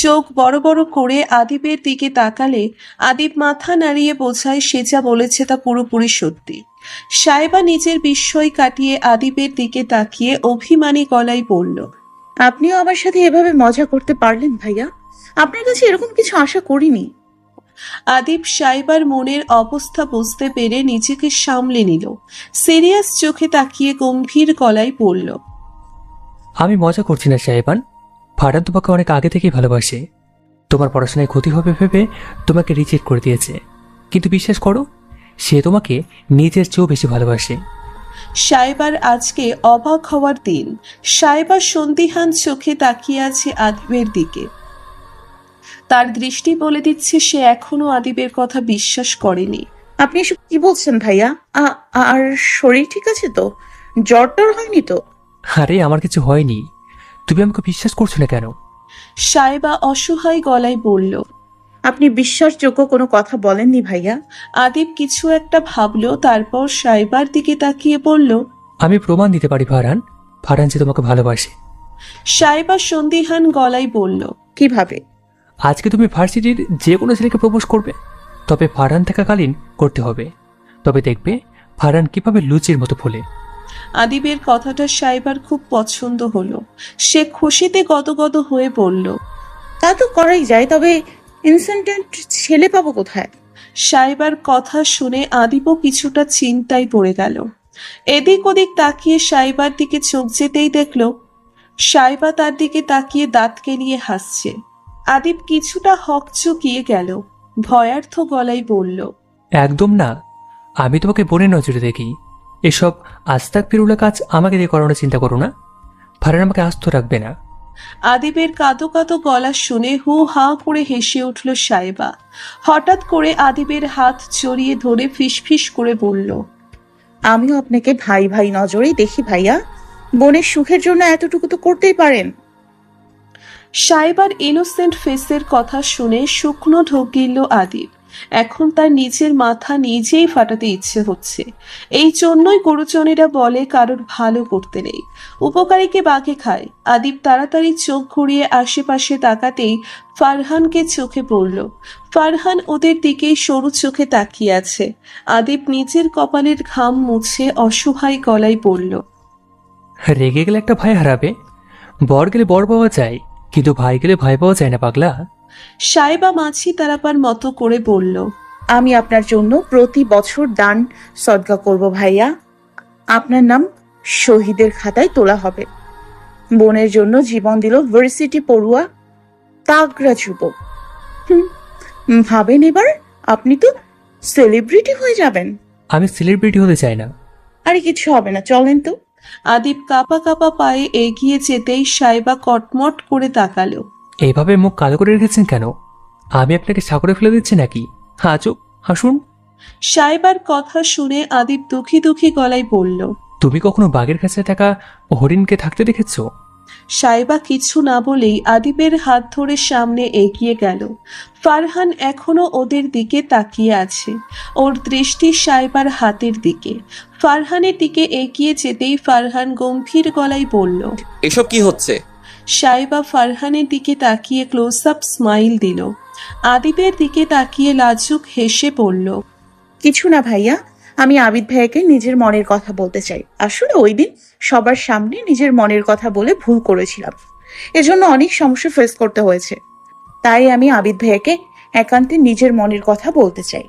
চোখ বড় বড় করে আদিবের দিকে তাকালে আদিব মাথা নাড়িয়ে বোঝায় সে যা বলেছে তা পুরোপুরি সত্যি। সাইবা নিজের বিস্ময় কাটিয়ে আদিবের দিকে তাকিয়ে অভিমানী গলায় বলল, আপনিও আমার সাথে এভাবে মজা করতে পারলেন ভাইয়া? আপনার কাছে এরকম কিছু আশা করিনি। আদিব সাইবার মনের অবস্থা বুঝতে পেরে নিজেকে সামলে নিল। সিরিয়াস চোখে তাকিয়ে গম্ভীর গলায় বলল, আমি মজা করছি না সাহেবান। ফারহান তোমাকে অনেক আগে থেকেই ভালোবাসে। তোমার পড়াশোনায় ক্ষতি হবে ভেবে তোমাকে রিজেক্ট করে দিয়েছে, কিন্তু বিশ্বাস করো সে তোমাকে নিজের চেয়েও বেশি ভালোবাসে। সাইবার আজকে অবাক হওয়ার দিন। সাইবা সন্দিহান চোখে তাকিয়ে আছে আদিবের দিকে। তার দৃষ্টি বলে দিচ্ছে সে এখনো আদিবের কথা বিশ্বাস করেনি। আপনি এসব কি বলছেন ভাইয়া? আর শরীর ঠিক আছে তো? ভাইয়া? আর শরীর ঠিক আছে তো? জ্বর টর হয়নি তো? আরে আমার কিছু হয়নি, তুমি আমাকে বিশ্বাস করছো না কেন? সাইবা অসহায় গলায় বলল। আপনি বিশ্বাসযোগ্য কোনো কথা বলেননি ভাইয়া। আদিব কিছু একটা ভাবলো, তারপর সাইবার দিকে তাকিয়ে বলল। আমি প্রমাণ দিতে পারি ফারহান, ফারহান যে তোমাকে ভালোবাসে। সাইবা সন্দিহান গলায় বলল। কিভাবে? আজকে তুমি ভার্সিটির যে কোনো ছেলেকে প্রপোজ করবে, তবে ফারহান থাকাকালীন করতে হবে। তবে দেখবে ফারহান কিভাবে লুচির মতো ফোলে। আদিবের কথাটা সাইবার খুব পছন্দ হলো। সে খুশিতে গদগদ হয়ে বলল। তা তো করাই যায়, তবে ইনসেন্টেন্ট ছেলে পাবো কোথায়? সাইবার কথা শুনে আদিবও কিছুটা চিন্তায় পড়ে গেল। এদিক ওদিক তাকিয়ে সাইবার দিকে চোখ যেতেই দেখল সাইবা তার দিকে তাকিয়ে দাঁত কেলিয়ে হাসছে। আদিব কিছুটা হকচকিয়ে গেল, ভয়ার্থ গলায় বলল। একদম না, আমি তোমাকে বোনের নজরে দেখি। এসব আস্তাক ফিরুলা কাজ আমাকে দিয়ে করানোর চিন্তা করো না। ফারহান আমাকে আস্ত রাখবে না। আদিবের কাঁদো কাঁদো গলা শুনে হু হা করে হেসে উঠল সাইবা। হঠাৎ করে আদিবের হাত জড়িয়ে ধরে ফিসফিস করে বলল। আমিও আপনাকে ভাই ভাই নজরেই দেখি ভাইয়া। বোনের সুখের জন্য এতটুকু তো করতেই পারেন। সাইবার ইনোসেন্ট ফেসের কথা শুনে শুকনো ঢোক গিলল আদিব। এখন তার নিজের মাথা নিজেই ফাটাতে ইচ্ছে হচ্ছে। এই জন্যই গুরুজনেরা বলে কারোর ভালো করতে নেই, উপকারীকে বাঘে খায়। আদিব তাড়াতাড়ি চোখ ঘুরিয়ে আশেপাশে তাকাতেই ফারহানকে চোখে পড়ল। ফারহান ওদের দিকেই সরু চোখে তাকিয়ে আছে। আদিব নিজের কপালের ঘাম মুছে অসহায় গলায় বলল। রেগে গেলে একটা ভাই হারাবে, বর গেলে বর পাওয়া যায়, কিন্তু ভাই গেলে ভাই পাওয়া যায় না পাগলা। সাইবা মাছি তারাপার মতো করে বলল। আমি আপনার জন্য প্রতি বছর দান সদকা করব ভাইয়া। আপনার নাম শহীদের খাতায় তোলা হবে। বোনের জন্য জীবন দিল ভার্সিটি পড়ুয়া তাগড়া যুবক। ভাবেন এবার, আপনি তো সেলিব্রিটি হয়ে যাবেন। আমি সেলিব্রিটি হতে চাই না। আরে কিছু হবে না, চলেন তো। আদিব কাঁপা কাঁপা পায়ে এগিয়ে যেতেই সাইবা কটমট করে তাকালো। এইভাবে মুখ কালো করে রেখেছেন কেন? আমি আপনাকে সাগরে ফেলে দিচ্ছি নাকি? চুপ, হাসুন। সাইবার কথা শুনে আদিব দুঃখী দুঃখী গলায় বলল। তুমি কখনো বাঘের কাছে থাকা হরিণকে থাকতে দেখেছো? সাইবা কিছু না বলেই আদিবের হাত ধরে সামনে এগিয়ে গেল। ফারহান এখনো ওদের দিকে তাকিয়ে আছে, ওর দৃষ্টি সাইবার হাতের দিকে। ফারহানের দিকে এগিয়ে যেতেই ফারহান গম্ভীর গলায় বলল। এসব কি হচ্ছে? সাইবা ফারহানের দিকে তাকিয়ে ক্লোজ আপ স্মাইল দিল। আদিবের দিকে তাকিয়ে লাজুক হেসে বলল। কিছু না ভাইয়া, আমি আবিদ ভাইয়াকে নিজের মনের কথা বলতে চাই। আসলে ওই দিন সবার সামনে নিজের মনের কথা বলে ভুল করেছিলাম, এজন্য অনেক সমস্যা ফেস করতে হয়েছে। তাই আমি আবিদ ভাইয়াকে একান্তে নিজের মনের কথা বলতে চাই।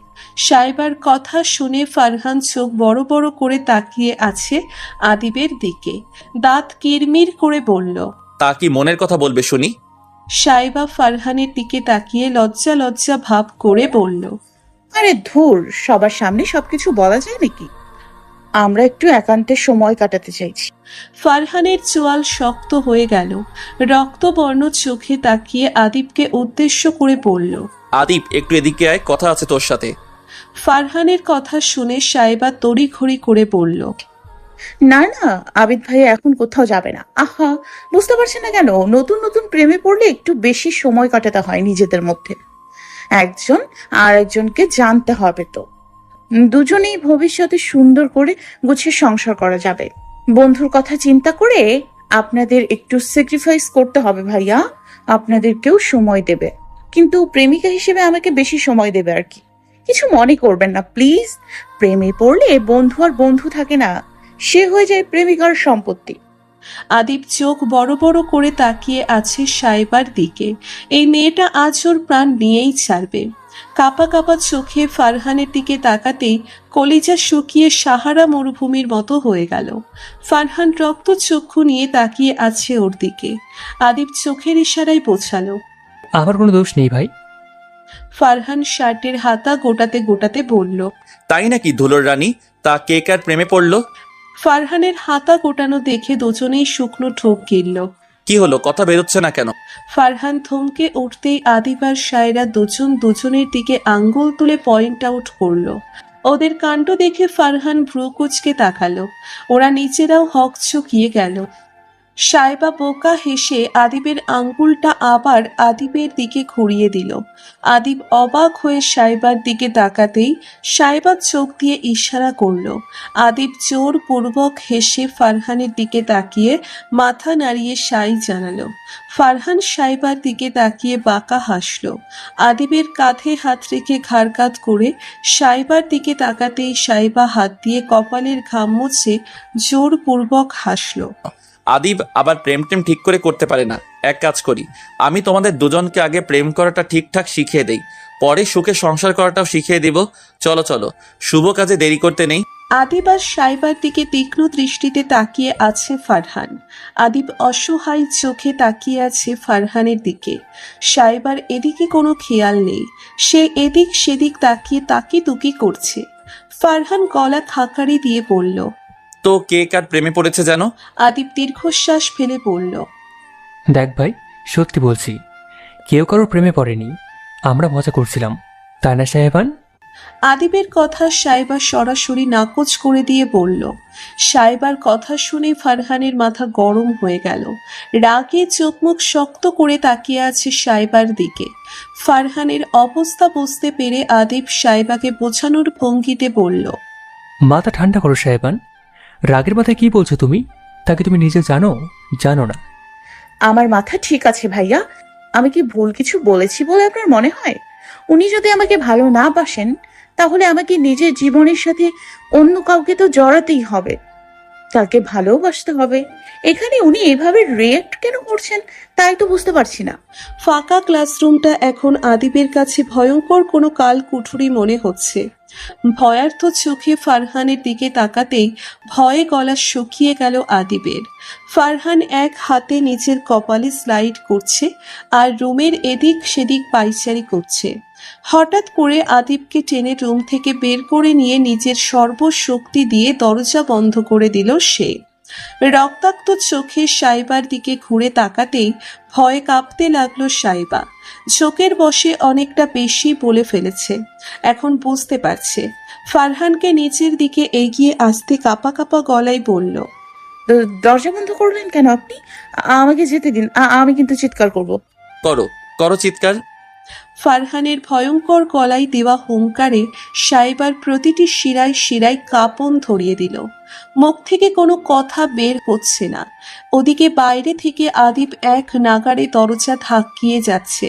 সাইবার কথা শুনে ফারহান চোখ বড় বড় করে তাকিয়ে আছে আদিবের দিকে, দাঁত কিরমির করে বলল। তা কি মনের কথা বলবে শুনি? সাইবা ফারহানের দিকে তাকিয়ে লজ্জা লজ্জা ভাব করে বলল। আরে ধুর, সবার সামনে সবকিছু বলা যায় নাকি? আমরা একটু একান্তে সময় কাটাতে চাইছি। ফারহানের চোয়াল শক্ত হয়ে গেল, রক্তবর্ণ চোখে তাকিয়ে আদিবকে উদ্দেশ্য করে বলল। আদিব, একটু এদিকে আয়, কথা আছে তোর সাথে। ফারহানের কথা শুনে সাইবা তড়িঘড়ি করে বলল। না না, আবিদ ভাইয়া এখন কোথাও যাবে না। আহা, বুঝতে পারছেন না কেন? নতুন নতুন প্রেমে পড়লে একটু বেশি সময় কাটাতে হয় নিজেদের মধ্যে। একজন আর একজনকে জানতে হবে, তো দুজনেই ভবিষ্যতে সুন্দর করে গুছিয়ে সংসার করা যাবে। বন্ধুর কথা চিন্তা করে আপনাদের একটু স্যাক্রিফাইস করতে হবে ভাইয়া। আপনাদেরকেও সময় দেবে, কিন্তু প্রেমিকা হিসেবে আমাকে বেশি সময় দেবে আর কি। কিছু মনে করবেন না প্লিজ। প্রেমে পড়লে বন্ধু আর বন্ধু থাকে না, সে হয়ে যায় প্রেমিকার সম্পত্তি। আদিব চোখ বড় বড় করে তাকিয়ে আছে সাইবার দিকে। এই মেয়েটা আজ ওর প্রাণ নিয়েই ছাড়বে। কাপা কাপা চোখে ফারহানের দিকে তাকাতেই কলিজা শুকিয়ে সাহারা মরুভূমির মতো হয়ে গেল। ফারহান রক্ত চক্ষু নিয়ে তাকিয়ে আছে ওর দিকে। আদিব চোখের ইশারায় বোঝালো। আমার কোনো দোষ নেই ভাই। ফারহান শার্টের হাতা গোটাতে গোটাতে বলল। তাই নাকি ধুলোর রানী? তা কে কার প্রেমে পড়লো? ফারহানের হাতা গোটানো দেখে দুজনেই শুকনো ঠোক গিলল। কি হলো, কথা বেরোচ্ছে না কেন? ফারহান থমকে উঠতেই আদিব আর সায়রা দুজনের দিকে আঙ্গুল তুলে পয়েন্ট আউট করলো। ওদের কাণ্ড দেখে ফারহান ভ্রু কুঁচকে তাকালো। ওরা নিচেরাও হকচকিয়ে গেল। সাইবা বোকা হেসে আদিবের আঙ্গুলটা আবার আদিবের দিকে ঘুরিয়ে দিল। আদিব অবাক হয়ে সাইবার দিকে তাকাতেই সাইবা চোখ দিয়ে ইশারা করলো। আদিব জোরপূর্বক হেসে ফারহানের দিকে তাকিয়ে মাথা নাড়িয়ে সাই জানালো। ফারহান সাইবার দিকে তাকিয়ে বাঁকা হাসলো। আদিবের কাঁধে হাত রেখে ঘাড় করে সাইবার দিকে তাকাতেই সাইবা হাত দিয়ে কপালের ঘাম মুছে জোরপূর্বক হাসলো। আদিব আবার প্রেম টেম ঠিক করে করতে পারে না। এক কাজ করি, আমি তোমাদের দুজনকে আগে প্রেম করাটা ঠিকঠাক শিখিয়ে দেই, পরে সুখে সংসার করাটাও শিখিয়ে দিব। চলো চলো, শুভ কাজে দেরি করতে নেই। আদিব আর সাইবার দিকে তীক্ষ্ণ দৃষ্টিতে তাকিয়ে আছে ফারহান। আদিব অসহায় চোখে তাকিয়ে আছে ফারহানের দিকে। সাইবার এদিকে কোনো খেয়াল নেই, সে এদিক সেদিক তাকিয়ে তাকিতুকি করছে। ফারহান গলা খাকারি দিয়ে বলল, তো কে কার প্রেমে পড়েছে জানো? আদিব দীর্ঘশ্বাস ফেলে বলল, দেখ ভাই, সত্যি বলছি, কেউ কারোর প্রেমে পড়েনি, আমরা মজা করছিলাম, তাই না সাহেবান? আদিবের কথা সাইবা সরাসরি নাকচ করে দিয়ে বলল। সাইবার কথা শুনে ফারহানের মাথা গরম হয়ে গেল। রাগে চোখ মুখ শক্ত করে তাকিয়ে আছে সাইবার দিকে। ফারহানের অবস্থা বুঝতে পেরে আদিব সাইবাকে বোঝানোর ভঙ্গিতে বলল, মাথা ঠান্ডা করো সাহেবান, রাগের মাথায় কি বলছো তুমি? তাকে তুমি নিজে জানো? জানো না? আমার মাথা ঠিক আছে ভাইয়া। আমি কি ভুল কিছু বলেছি বলে আপনার মনে হয়? উনি যদি আমাকে ভালো না বাসেন, তাহলে আমাকে নিজের জীবনের সাথে অন্য কাউকে তো জড়াতেই হবে, তাকে ভালোবাসতে হবে। এখানে উনি এভাবে রিয়েক্ট কেন করছেন তাই তো বুঝতে পারছি না। ফাঁকা ক্লাসরুমটা এখন আদিবের কাছে ভয়ঙ্কর কোনো কালকুঠুরি মনে হচ্ছে। ভয়ার্থ চোখে ফারহানের দিকে তাকাতেই ভয়ে গলা শুকিয়ে গেল আদিবের। ফারহান এক হাতে নিচের কপালে স্লাইড করছে আর রুমের এদিক সেদিক পায়চারি করছে। হঠাৎ করে আদিবকে টেনে রুম থেকে বের করে নিয়ে নিজের সর্বশক্তি দিয়ে দরজা বন্ধ করে দিল সে। রক্তাক্ত চোখে সাইবার দিকে ঘুরে তাকাতেই ভয়ে কাঁপতে লাগলো সাইবা। ঝোঁকের বশে অনেকটা বেশি বলে ফেলেছে। এখন বুঝতে পারছে। ফারহানকে নিচের দিকে এগিয়ে আসতে কাঁপা কাঁপা গলায় বলল, দরজা বন্ধ করলেন কেন আপনি? আমাকে যেতে দিন, আমি কিন্তু চিৎকার করব। করো করো চিৎকার। ফারহানের ভয়ঙ্কর গলায় দেওয়া হুঙ্কারে সাইবার প্রতিটি শিরায় শিরায় কাঁপন ধরিয়ে দিল। মুখ থেকে কোনো কথা বের হচ্ছে না। ওদিকে বাইরে থেকে আদিব এক নাগাড়ে দরজা ধাক্কিয়ে যাচ্ছে।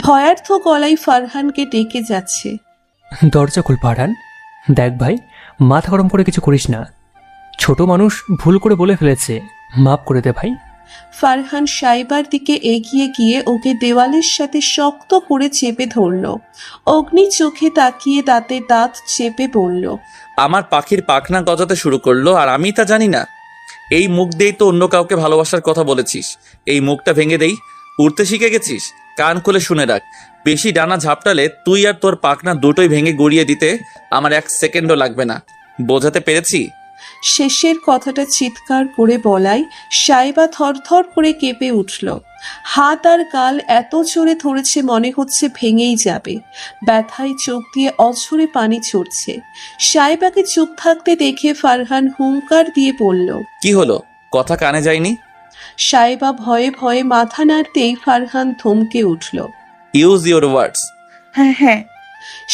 ভয়ার্থ গলায় ফারহানকে ডেকে যাচ্ছে, দরজা খুল পাঠান। দেখ ভাই, মাথা গরম করে কিছু করিস না, ছোট মানুষ ভুল করে বলে ফেলেছে, মাফ করে দে ভাই। ফারহান সাইবার দিকে এগিয়ে গিয়ে ওকে দেওয়ালের সাথে শক্ত করে চেপে ধরল। অগ্নি চোখে তাকিয়ে দাঁতে দাঁত চেপে বলল, আমার পাখির পাখনা গজাতে শুরু করলো আর আমি তা জানি না। এই মুখ দিয়েই তো অন্য কাউকে ভালোবাসার কথা বলেছিস। এই মুখটা ভেঙে দেই, উড়তে শিখে গেছিস? কান খুলে শুনে রাখ, বেশি ডানা ঝাপটালে তুই আর তোর পাখনা দুটোই ভেঙে গড়িয়ে দিতে আমার 1 সেকেন্ডও লাগবে না। বোঝাতে পেরেছি? শেষের কথাটা চিৎকার করে বলায় সাইবা থরথর করে কেঁপে উঠল। হাত আর গাল এত জোরে ধরেছে মনে হচ্ছে ভেঙেই যাবে। ব্যথায় চোখ দিয়ে অঝরে পানি ঝরছে। সাইবাকে চুপ থাকতে দেখে ফারহান হুঙ্কার দিয়ে বলল, কি হলো? কথা কানে যায়নি? সাইবা ভয়ে ভয়ে মাথা নাড়তেই ফারহান থমকে উঠল। Use your words. হ্যাঁ হ্যাঁ।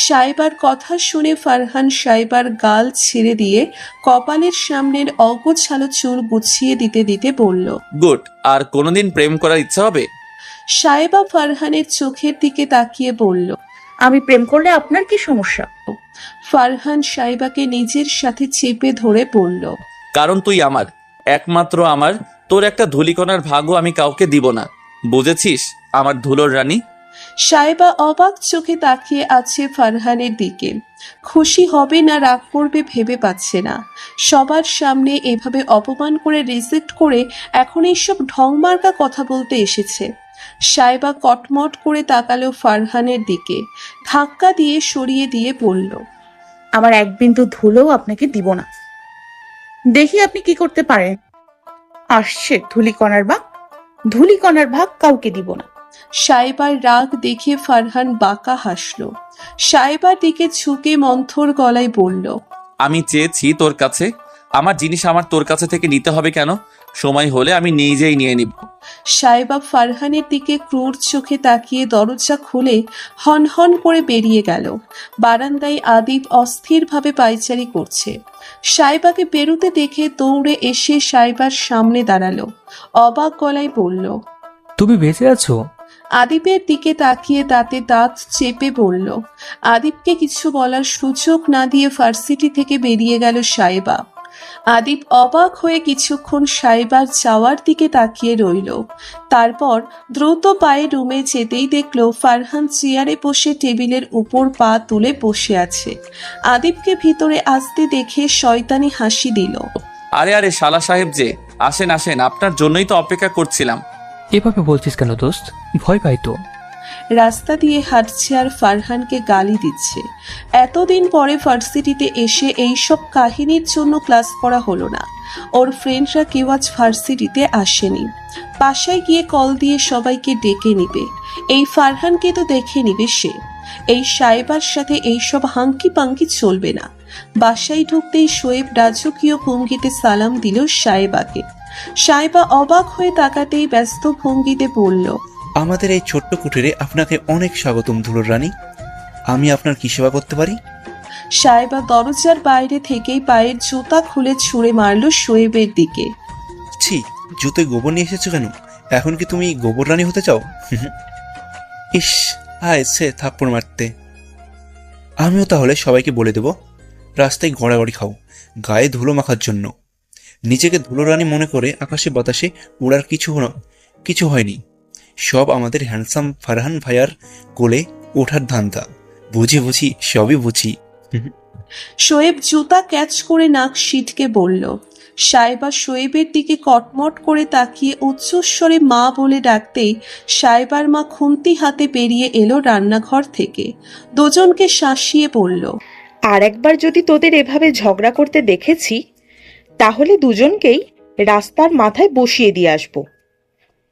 সাইবার কথা শুনে ফারহান সাইবার গাল ছেড়ে দিয়ে কপালের সামনের অগোছালো চুল গুছিয়ে দিতে দিতে বলল, গুড। আর কোনোদিন প্রেম করার ইচ্ছা হবে? সাইবা ফারহানের চোখের দিকে তাকিয়ে বলল, আমি প্রেম করলে আপনার কি সমস্যা? ফারহান সাইবাকে নিজের সাথে চেপে ধরে বলল, কারণ তুই আমার, একমাত্র আমার। তোর একটা ধূলিকণার ভাগও আমি কাউকে দিব না, বুঝেছিস আমার ধুলোর রানী? সাইবা অবাক চোখে তাকিয়ে আছে ফারহানের দিকে। খুশি হবে না রাগ করবে ভেবে পাচ্ছে না। সবার সামনে এভাবে অপমান করে রিজেক্ট করে এখন এইসব ঢংমার্কা কথা বলতে এসেছে। সাইবা কটমট করে তাকালো ফারহানের দিকে, ধাক্কা দিয়ে সরিয়ে দিয়ে বলল, আমার এক বিন্দু ধুলোও আপনাকে দিব না, দেখি আপনি কি করতে পারেন। আসছে ধুলিকণার ভাগ, ধুলিকণার ভাগ কাউকে দিব না। সাইবার রাগ দেখে ফারহান বাঁকা হাসল। সাইবার দিকে ঝুঁকে মন্থর গলায় বলল, আমি চেয়েছি তোর কাছে, আমার জিনিস আমার তোর কাছে থেকে নিতে হবে কেন? সময় হলে আমি নিজেই নিয়ে নিব। সাইবা ফারহানের দিকে ক্রূর চোখে তাকিয়ে দরজা খুলে হনহন করে বেরিয়ে গেল। বারান্দায় আদিব অস্থিরভাবে পায়চারি করছে। সাইবাকে বেরুতে দেখে দৌড়ে এসে সাইবার সামনে দাঁড়ালো। অবাক গলায় বলল, তুমি বেঁচে আছো? আদিবের দিকে তাকিয়ে দাঁতে দাঁত চেপে বলল। আদিবকে কিছু বলার সুযোগ না দিয়ে ভার্সিটি থেকে বেরিয়ে গেল সাইবা। আদিব অবাক হয়ে কিছুক্ষণ সাইবার যাওয়ার দিকে তাকিয়ে রইল। তারপর দ্রুত পায়ে রুমে যেতেই দেখল ফারহান চেয়ারে বসে টেবিলের উপর পা তুলে বসে আছে। আদিবকে ভিতরে আসতে দেখে শয়তানি হাসি দিল। আরে আরে শালা সাহেব যে, আসেন আসেন, আপনার জন্যই তো অপেক্ষা করছিলাম। এভাবে বলছিস কেন দোস্ত? ভয় পাই তো। রাস্তা দিয়ে হাঁটছে আর ফারহানকে গালি দিচ্ছে। এতদিন পরে ভার্সিটিতে এসে এইসব কাহিনীর জন্য ক্লাস করা হলো না। ওর ফ্রেন্ডরা কেউ আজ ভার্সিটিতে আসেনি। বাসায় গিয়ে কল দিয়ে সবাইকে ডেকে নিবে। এই ফারহানকে তো দেখে নিবে সে। এই সাইবার সাথে এইসব হাঙ্কি পাঙ্কি চলবে না। বাসায় ঢুকতেই শোয়েব রাজকীয় ভঙ্গিতে সালাম দিল সাইবাকে। সাইবা অবাক হয়ে তাকাতেই ব্যস্ত ভঙ্গিতে বলল, আমাদের এই ছোট্ট কুটিরে আপনাকে অনেক স্বাগতম ধুলোর রানী। আমি আপনার কি সেবা করতে পারি? সাইবা দরজার বাইরে থেকেই পায়ের জুতা খুলে ছুঁড়ে মারল শোয়েবের দিকে। ছি, জুতোয় গোবর নিয়ে এসেছো কেন? এখন কি তুমি গোবর রানী হতে চাও? ইস, আয় সে থাপ্পড় মারতে। আমিও তাহলে সবাইকে বলে দেব, রাস্তায় গড়াগড়ি খাও গায়ে ধুলো মাখার জন্য। নিজেকে ধুলো রানী মনে করে আকাশে বাতাসে উড়ার কিছু হয়নি। সব আমাদের হ্যান্ডসাম ফারহান ভাইয়ার কোলে ওঠার ধান্দা। বুঝি সবই বুঝি। শোয়েব জুতা ক্যাচ করে নাক সিটকে বলল। সাইবা শোয়েবের দিকে কটমট করে তাকিয়ে উচ্চস্বরে মা বলে ডাকতেই সাইবার মা খুন্তি হাতে বেরিয়ে এলো রান্নাঘর থেকে। দুজনকে শাসিয়ে বলল, আর একবার যদি তোদের এভাবে ঝগড়া করতে দেখেছি তাহলে দুজনকেই রাস্তার মাথায় বসিয়ে দিয়ে আসবো।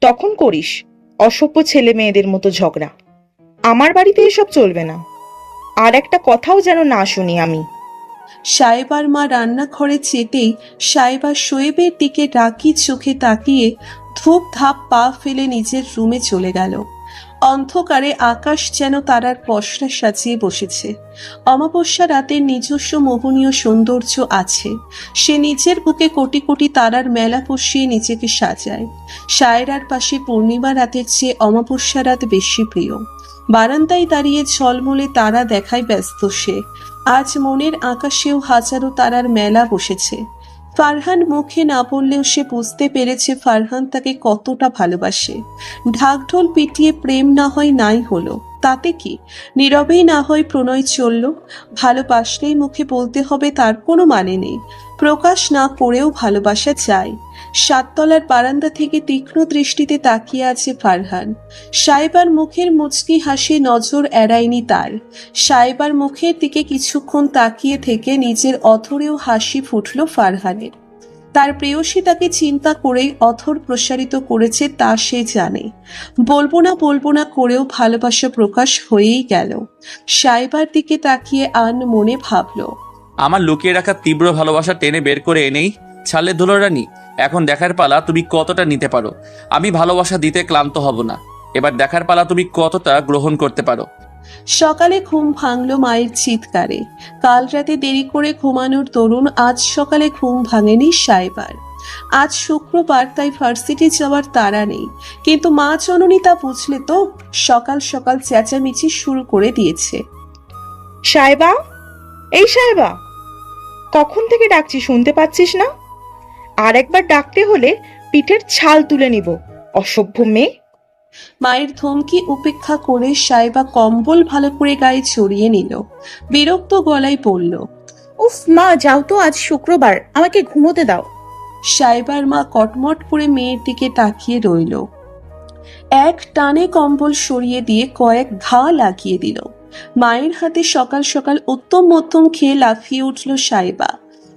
তখন করিস অসভ্য ছেলে মেয়েদের মতো ঝগড়া। আমার বাড়িতে এসব চলবে না। আর একটা কথাও যেন না শুনি আমি। সাইবার মা রান্নাঘরে যেতেই সাইবা শোয়েবের দিকে রাগি চোখে তাকিয়ে ধূপ ধাপ পা ফেলে নিজের রুমে চলে গেল। অন্ধকারে আকাশ যেন তারার পসরা সাজিয়ে বসেছে। অমাবস্যা রাতের নিজস্ব মোহনীয় সৌন্দর্য আছে। সে নিজের বুকে কোটি কোটি তারার মেলা বসিয়ে নিজেকে সাজায়। সায়রার পাশে পূর্ণিমা রাতের চেয়ে অমাবস্যা রাত বেশি প্রিয়। বারান্দায় দাঁড়িয়ে ঝলমলে তারা দেখায় ব্যস্ত সে। আজ মনের আকাশেও হাজারো তারার মেলা বসেছে। ফারহান মুখে না বললেও সে বুঝতে পেরেছে ফারহান তাকে কতটা ভালোবাসে। ঢাকঢোল পিটিয়ে প্রেম না হয় নাই হলো, তাতে কি? নীরবেই না হয় প্রণয় চলল। ভালোবাসলেই মুখে বলতে হবে তার কোনো মানে নেই। প্রকাশ না করেও ভালোবাসা চাই। সাততলার বারান্দা থেকে তীক্ষ্ণ দৃষ্টিতে তাকিয়ে আছে ফারহান। সাইবার মুখের মুচকি হাসি নজর এড়ায়নি তার। সাইবার মুখের দিকে কিছুক্ষণ তাকিয়ে থেকে নিজের অথরেও হাসি ফুটল ফারহানের। তার প্রেয়সী তাকে চিন্তা করেই অথর প্রসারিত করেছে তা সে জানে। বলবো না করেও ভালোবাসা প্রকাশ হয়েই গেল। সাইবার দিকে তাকিয়ে আন মনে ভাবল, আমার লুকিয়ে রাখা তীব্র ভালোবাসা টেনে বের করে এনেই ছাড়লে ধুলো রানী। এখন দেখার পালা তুমি কতটা নিতে পারো। আমি ভালোবাসা দিতে ক্লান্ত হব না। এবার দেখার পালা তুমি কতটা গ্রহণ করতে পারো। সকালে ঘুম ভাঙল মায়ের চিৎকারে। কাল রাতে দেরি করে ঘুমানোর দরুন আজ সকালে ঘুম ভাঙেনি সাইবার। আজ শুক্রবার, তাই ভার্সিটি যাওয়ার তাড়া নেই। কিন্তু মা জননী তা বুঝলে তো সকাল সকাল চেঁচামেচি শুরু করে দিয়েছে। সাইবা, এই সাইবা, কখন থেকে ডাকছি শুনতে পাচ্ছিস না? আর একবার ডাকতে হলে পিঠের ছাল তুলে নিব, অসভ্য মেয়ে। মায়ের ধমকি উপেক্ষা করে সাইবা কম্বল ভালো করে গায়ে ছড়িয়ে নিল। বিরক্ত গলায় বলল, উফ মা, যাও তো, আজ শুক্রবার, আমাকে ঘুমোতে দাও। সাইবার মা কটমট করে মেয়ের দিকে তাকিয়ে রইল। এক টানে কম্বল সরিয়ে দিয়ে কয়েক ঘা লাগিয়ে দিল। মায়ের হাতে সকাল সকাল উত্তম মধ্যম খেয়ে লাফিয়ে উঠল সাইবা।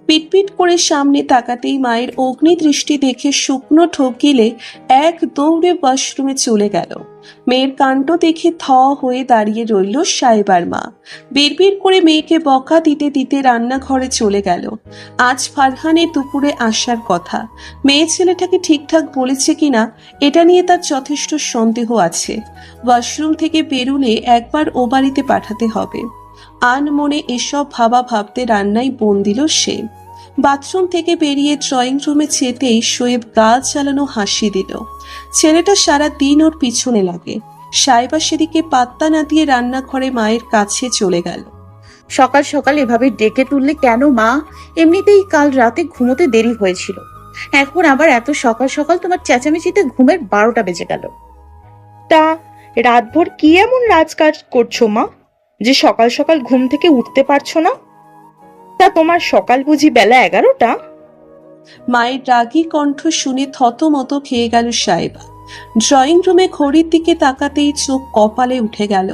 পিটপিট করে সামনে তাকাতেই মায়ের অগ্নিদৃষ্টি দেখে শুকনো ঠোক গিলে এক দৌড়ে ওয়াশরুমে চলে গেল। মেয়ের কাণ্ড দেখে থ হয়ে দাঁড়িয়ে রইল সাইবার মা। বিড়বিড় করে মেয়েকে বকা দিতে দিতে রান্নাঘরে চলে গেল। আজ ফারহানের দুপুরে আসার কথা। মেয়ে ছেলেটাকে ঠিকঠাক বলেছে কিনা এটা নিয়ে তার যথেষ্ট সন্দেহ আছে। ওয়াশরুম থেকে বেরুলে একবার ও বাড়িতে পাঠাতে হবে। আন মনে এসব ভাবতে রান্নায় বোন দিল সে। বাথরুম থেকে বেরিয়ে ড্রয়িং রুমে যেতেই শোয়েব গা চালানো হাসি দিল। ছেলেটা সারা দিন ওর পিছনে লাগে। সাইবা সেদিকে পাত্তা না দিয়ে রান্নাঘরে মায়ের কাছে চলে গেল। সকাল সকাল এভাবে ডেকে তুললে কেন মা? এমনিতেই কাল রাতে ঘুমোতে দেরি হয়েছিল, এখন আবার এত সকাল সকাল তোমার চেঁচামেচিতে ঘুমের 12টা বেজে গেল। তা রাতভর কি এমন রাজকাজ করছো মা যে সকাল সকাল ঘুম থেকে উঠতে পারছো না? তা তোমার সকাল বুঝি বেলা 11টা? মায়ের রাগী কণ্ঠ শুনে থতমত খেয়ে গেল সাইবা। ড্রয়িং রুমে ঘড়ির দিকে তাকাতেই চোখ কপালে উঠে গেল।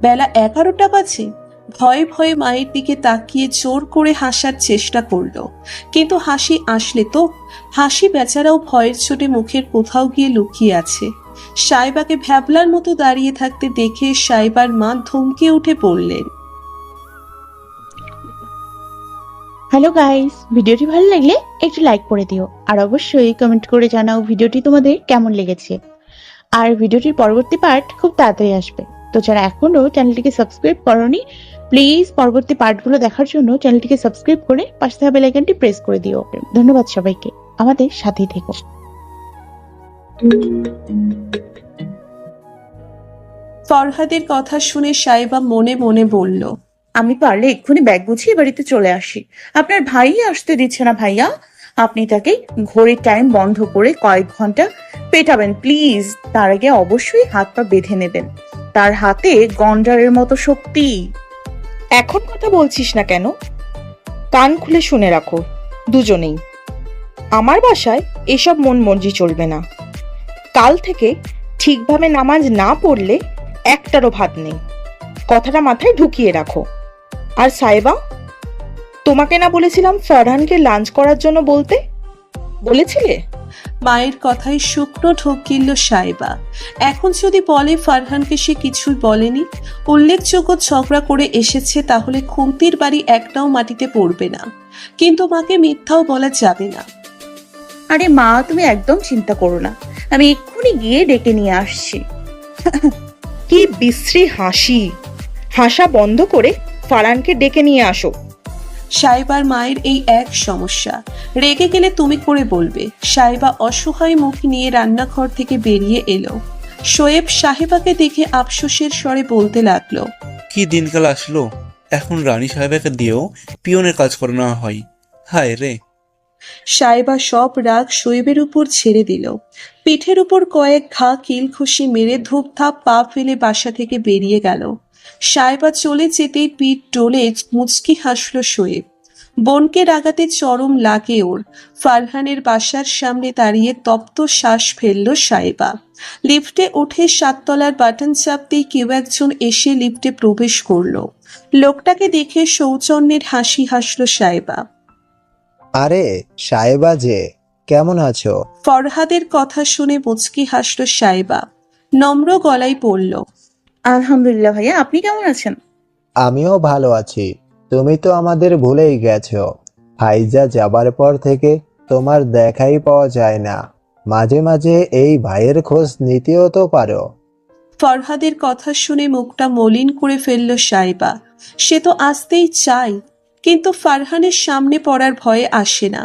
বেলা 11টা বাজে। ভয়ে ভয়ে মায়ের দিকে তাকিয়ে জোর করে হাসার চেষ্টা করলো, কিন্তু হাসি আসলে তো। হাসি বেচারাও ভয়ের চোটে মুখের কোথাও গিয়ে লুকিয়ে আছে। সাইবাকে ভ্যাবলার মতো দাঁড়িয়ে থাকতে দেখে সাইবার মা ধমকে উঠে পড়লেন। হ্যালো গাইস, ভিডিওটি ভালো লাগলে একটু লাইক করে দিও, আর অবশ্যই কমেন্ট করে জানাও ভিডিওটি তোমাদের কেমন লেগেছে। আর ভিডিওটির পরবর্তী পার্ট খুব তাড়াতাড়ি আসবে, তো যারা এখনো চ্যানেলটিকে সাবস্ক্রাইব করোনি প্লিজ পরবর্তী পার্টগুলো দেখার জন্য চ্যানেলটিকে সাবস্ক্রাইব করে পাশে থাকা বেল আইকনটি প্রেস করে দিও। ধন্যবাদ সবাইকে, আমাদের সাথেই থেকো। ফরহাদের কথা শুনে সাইবা মনে মনে বলল, আমি পারলে এক্ষুনি ব্যাগ গুছিয়ে বাড়িতে চলে আসি। আপনার ভাই আসতে দিচ্ছে না ভাইয়া, আপনি তাকে ঘড়ির টাইম বন্ধ করে কয়েক ঘন্টা পেটাবেন প্লিজ। তার আগে অবশ্যই হাত পা বেঁধে নেবেন, তার হাতে গন্ডারের মতো শক্তি। এখন কথা বলছিস না কেন? কান খুলে শুনে রাখো দুজনেই, আমার বাসায় এসব মন মর্জি চলবে না। কাল থেকে ঠিকভাবে নামাজ না পড়লে একটারও ভাত নেই, কথাটা মাথায় ঢুকিয়ে রাখো। আর সাইবা, তোমাকে না বলেছিলাম ফারহানকে লাঞ্চ করার জন্য বলতে? বলেছিলে? মায়ের কথায় শুকনো ঢোক গিলল সাইবা। এখন যদি বলে ফারহানকে সে কিছুই বলেনি, উল্লেখযোগ্য ঝগড়া করে এসেছে, তাহলে খুন্তির বাড়ি একটাও মাটিতে পড়বে না। কিন্তু মাকে মিথ্যাও বলা যাবে না। আরে মা, তুমি একদম চিন্তা করো না, আমি এক্ষুনি গিয়ে ডেকে নিয়ে আসছি। কি বিশ্রী হাসি! হাসা বন্ধ করে ফারহানকে ডেকে নিয়ে আসো। সাইবার মায়ের এই এক সমস্যা, রেগে গেলে তুমি করে বলবে। সাইবা অসহায় মুখ নিয়ে রান্নাঘর থেকে বেরিয়ে এলো। শোয়েব সাহেবাকে দেখে আফসোসের স্বরে বলতে লাগলো, কি দিনকাল আসলো, এখন রানী সাহেবাকে দিয়েও পিয়নের কাজ করানো হয়। হায় রে! সাইবা সব রাগ শোয়েবের উপর ছেড়ে দিল। পিঠের উপর কয়েক ঘা কিলঘুষি মেরে ধূপধাপ পা ফেলে বাসা থেকে বেরিয়ে গেল। সাইবা চলে যেতেই পিঠ ডোলে মুচকি হাসল শোয়েব। বোনকে রাগাতে চরম লাগে ওর। ফারহানের বাসার সামনে দাঁড়িয়ে তপ্ত শ্বাস ফেলল সাইবা। লিফটে উঠে 7 তলার বাটন চাপতেই কেউ একজন এসে লিফটে প্রবেশ করলো। লোকটাকে দেখে সৌজন্যের হাসি হাসল সাইবা। আরে সাইবা যে, কেমন আছো? ফরহাদের কথা শুনে মুচকি হাসল সাইবা। নম্র গলায় বলল, আলহামদুলিল্লাহ ভাইয়া, আপনি কেমন আছেন? আমিও ভালো আছি। তুমি তো আমাদের ভুলেই গেছো। ফাইজা যাবার পর থেকে তোমার দেখাই পাওয়া যায় না। মাঝে মাঝে এই ভাইয়ের খোঁজ নিতেও তো পারো। ফরহাদের কথা শুনে মুখটা মলিন করে ফেলল সাইবা। সে তো আসতেই চায়, কিন্তু ফারহানের সামনে পড়ার ভয়ে আসে না।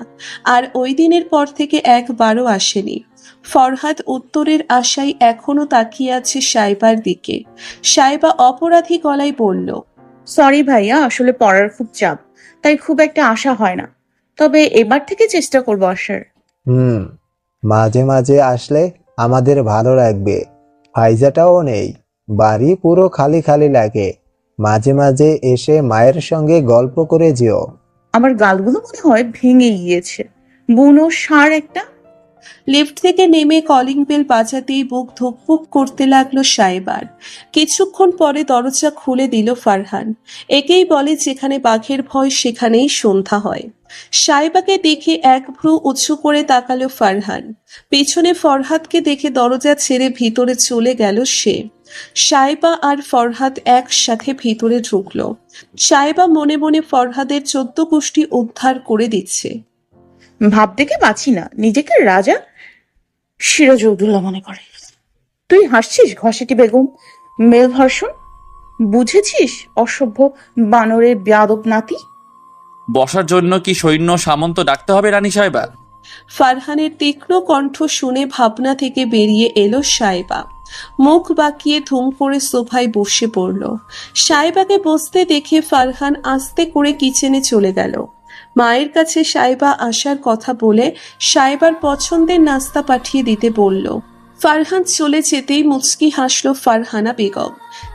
আর ওই দিনের পর থেকে একবারও আসেনি। ফরহাদ উত্তরের আশায় এখনো তাকিয়ে আছে সাইবার দিকে। সাইবা অপরাধী গলায় বলল, সরি ভাইয়া, আসলে পড়ার খুব চাপ, তাই খুব একটা আশা হয় না, তবে এবার থেকে চেষ্টা করবো আসার। মাঝে মাঝে আসলে আমাদের ভালো লাগবে। ফাইজাটাও নেই, বাড়ি পুরো খালি খালি লাগে। মাঝে মাঝে এসে মায়ের সঙ্গে গল্প করে যেও। আমার গালগুলো মনে হয় ভেঙে গিয়েছে, বুনো সার একটা। লিফট থেকে নেমে কলিং বেল বাজাতেই বুক ধুকপুক করতে লাগলো সাইবার। কিছুক্ষণ পরে দরজা খুলে দিল ফারহান। একেই বলে যেখানে বাঘের ভয় সেখানেই সন্ধ্যা হয়। সাইবাকে দেখে এক ভ্রু উঁচু করে তাকালো ফারহান। পেছনে ফরহাদকে দেখে দরজা ছেড়ে ভিতরে চলে গেল সে। সাইবা আর ফরহাদ একসাথে ভিতরে ঢুকলো। সাইবা মনে মনে ফরহাদের 14 গোষ্ঠী উদ্ধার করে দিচ্ছে। ভাব দেখে বাঁচি না, নিজেকে রাজা সিরাজউদ্দৌলা মনে করে। তুই হাসছিস ঘসেটি বেগম, মেল ভার্সন? বুঝেছিস অসভ্য বানরের বেয়াদব নাতি? বসার জন্য কি সৈন্য সামন্ত ডাকতে হবে রানী সাহেবা? ফারহানের তীক্ষ্ণ কণ্ঠ শুনে ভাবনা থেকে বেরিয়ে এলো সাইবা। মুখ বাঁকিয়ে ধুম করে সোফায় বসে পড়ল। সাইবাকে বসতে দেখে ফারহান আস্তে করে কিচেনে চলে গেল। মায়ের কাছে সাইবা আসার কথা বলে সাইবার পছন্দের নাস্তা পাঠিয়ে দিতে বলল। ফারহান চলে যেতেই মুচকি হাসল ফারহানা বেগম।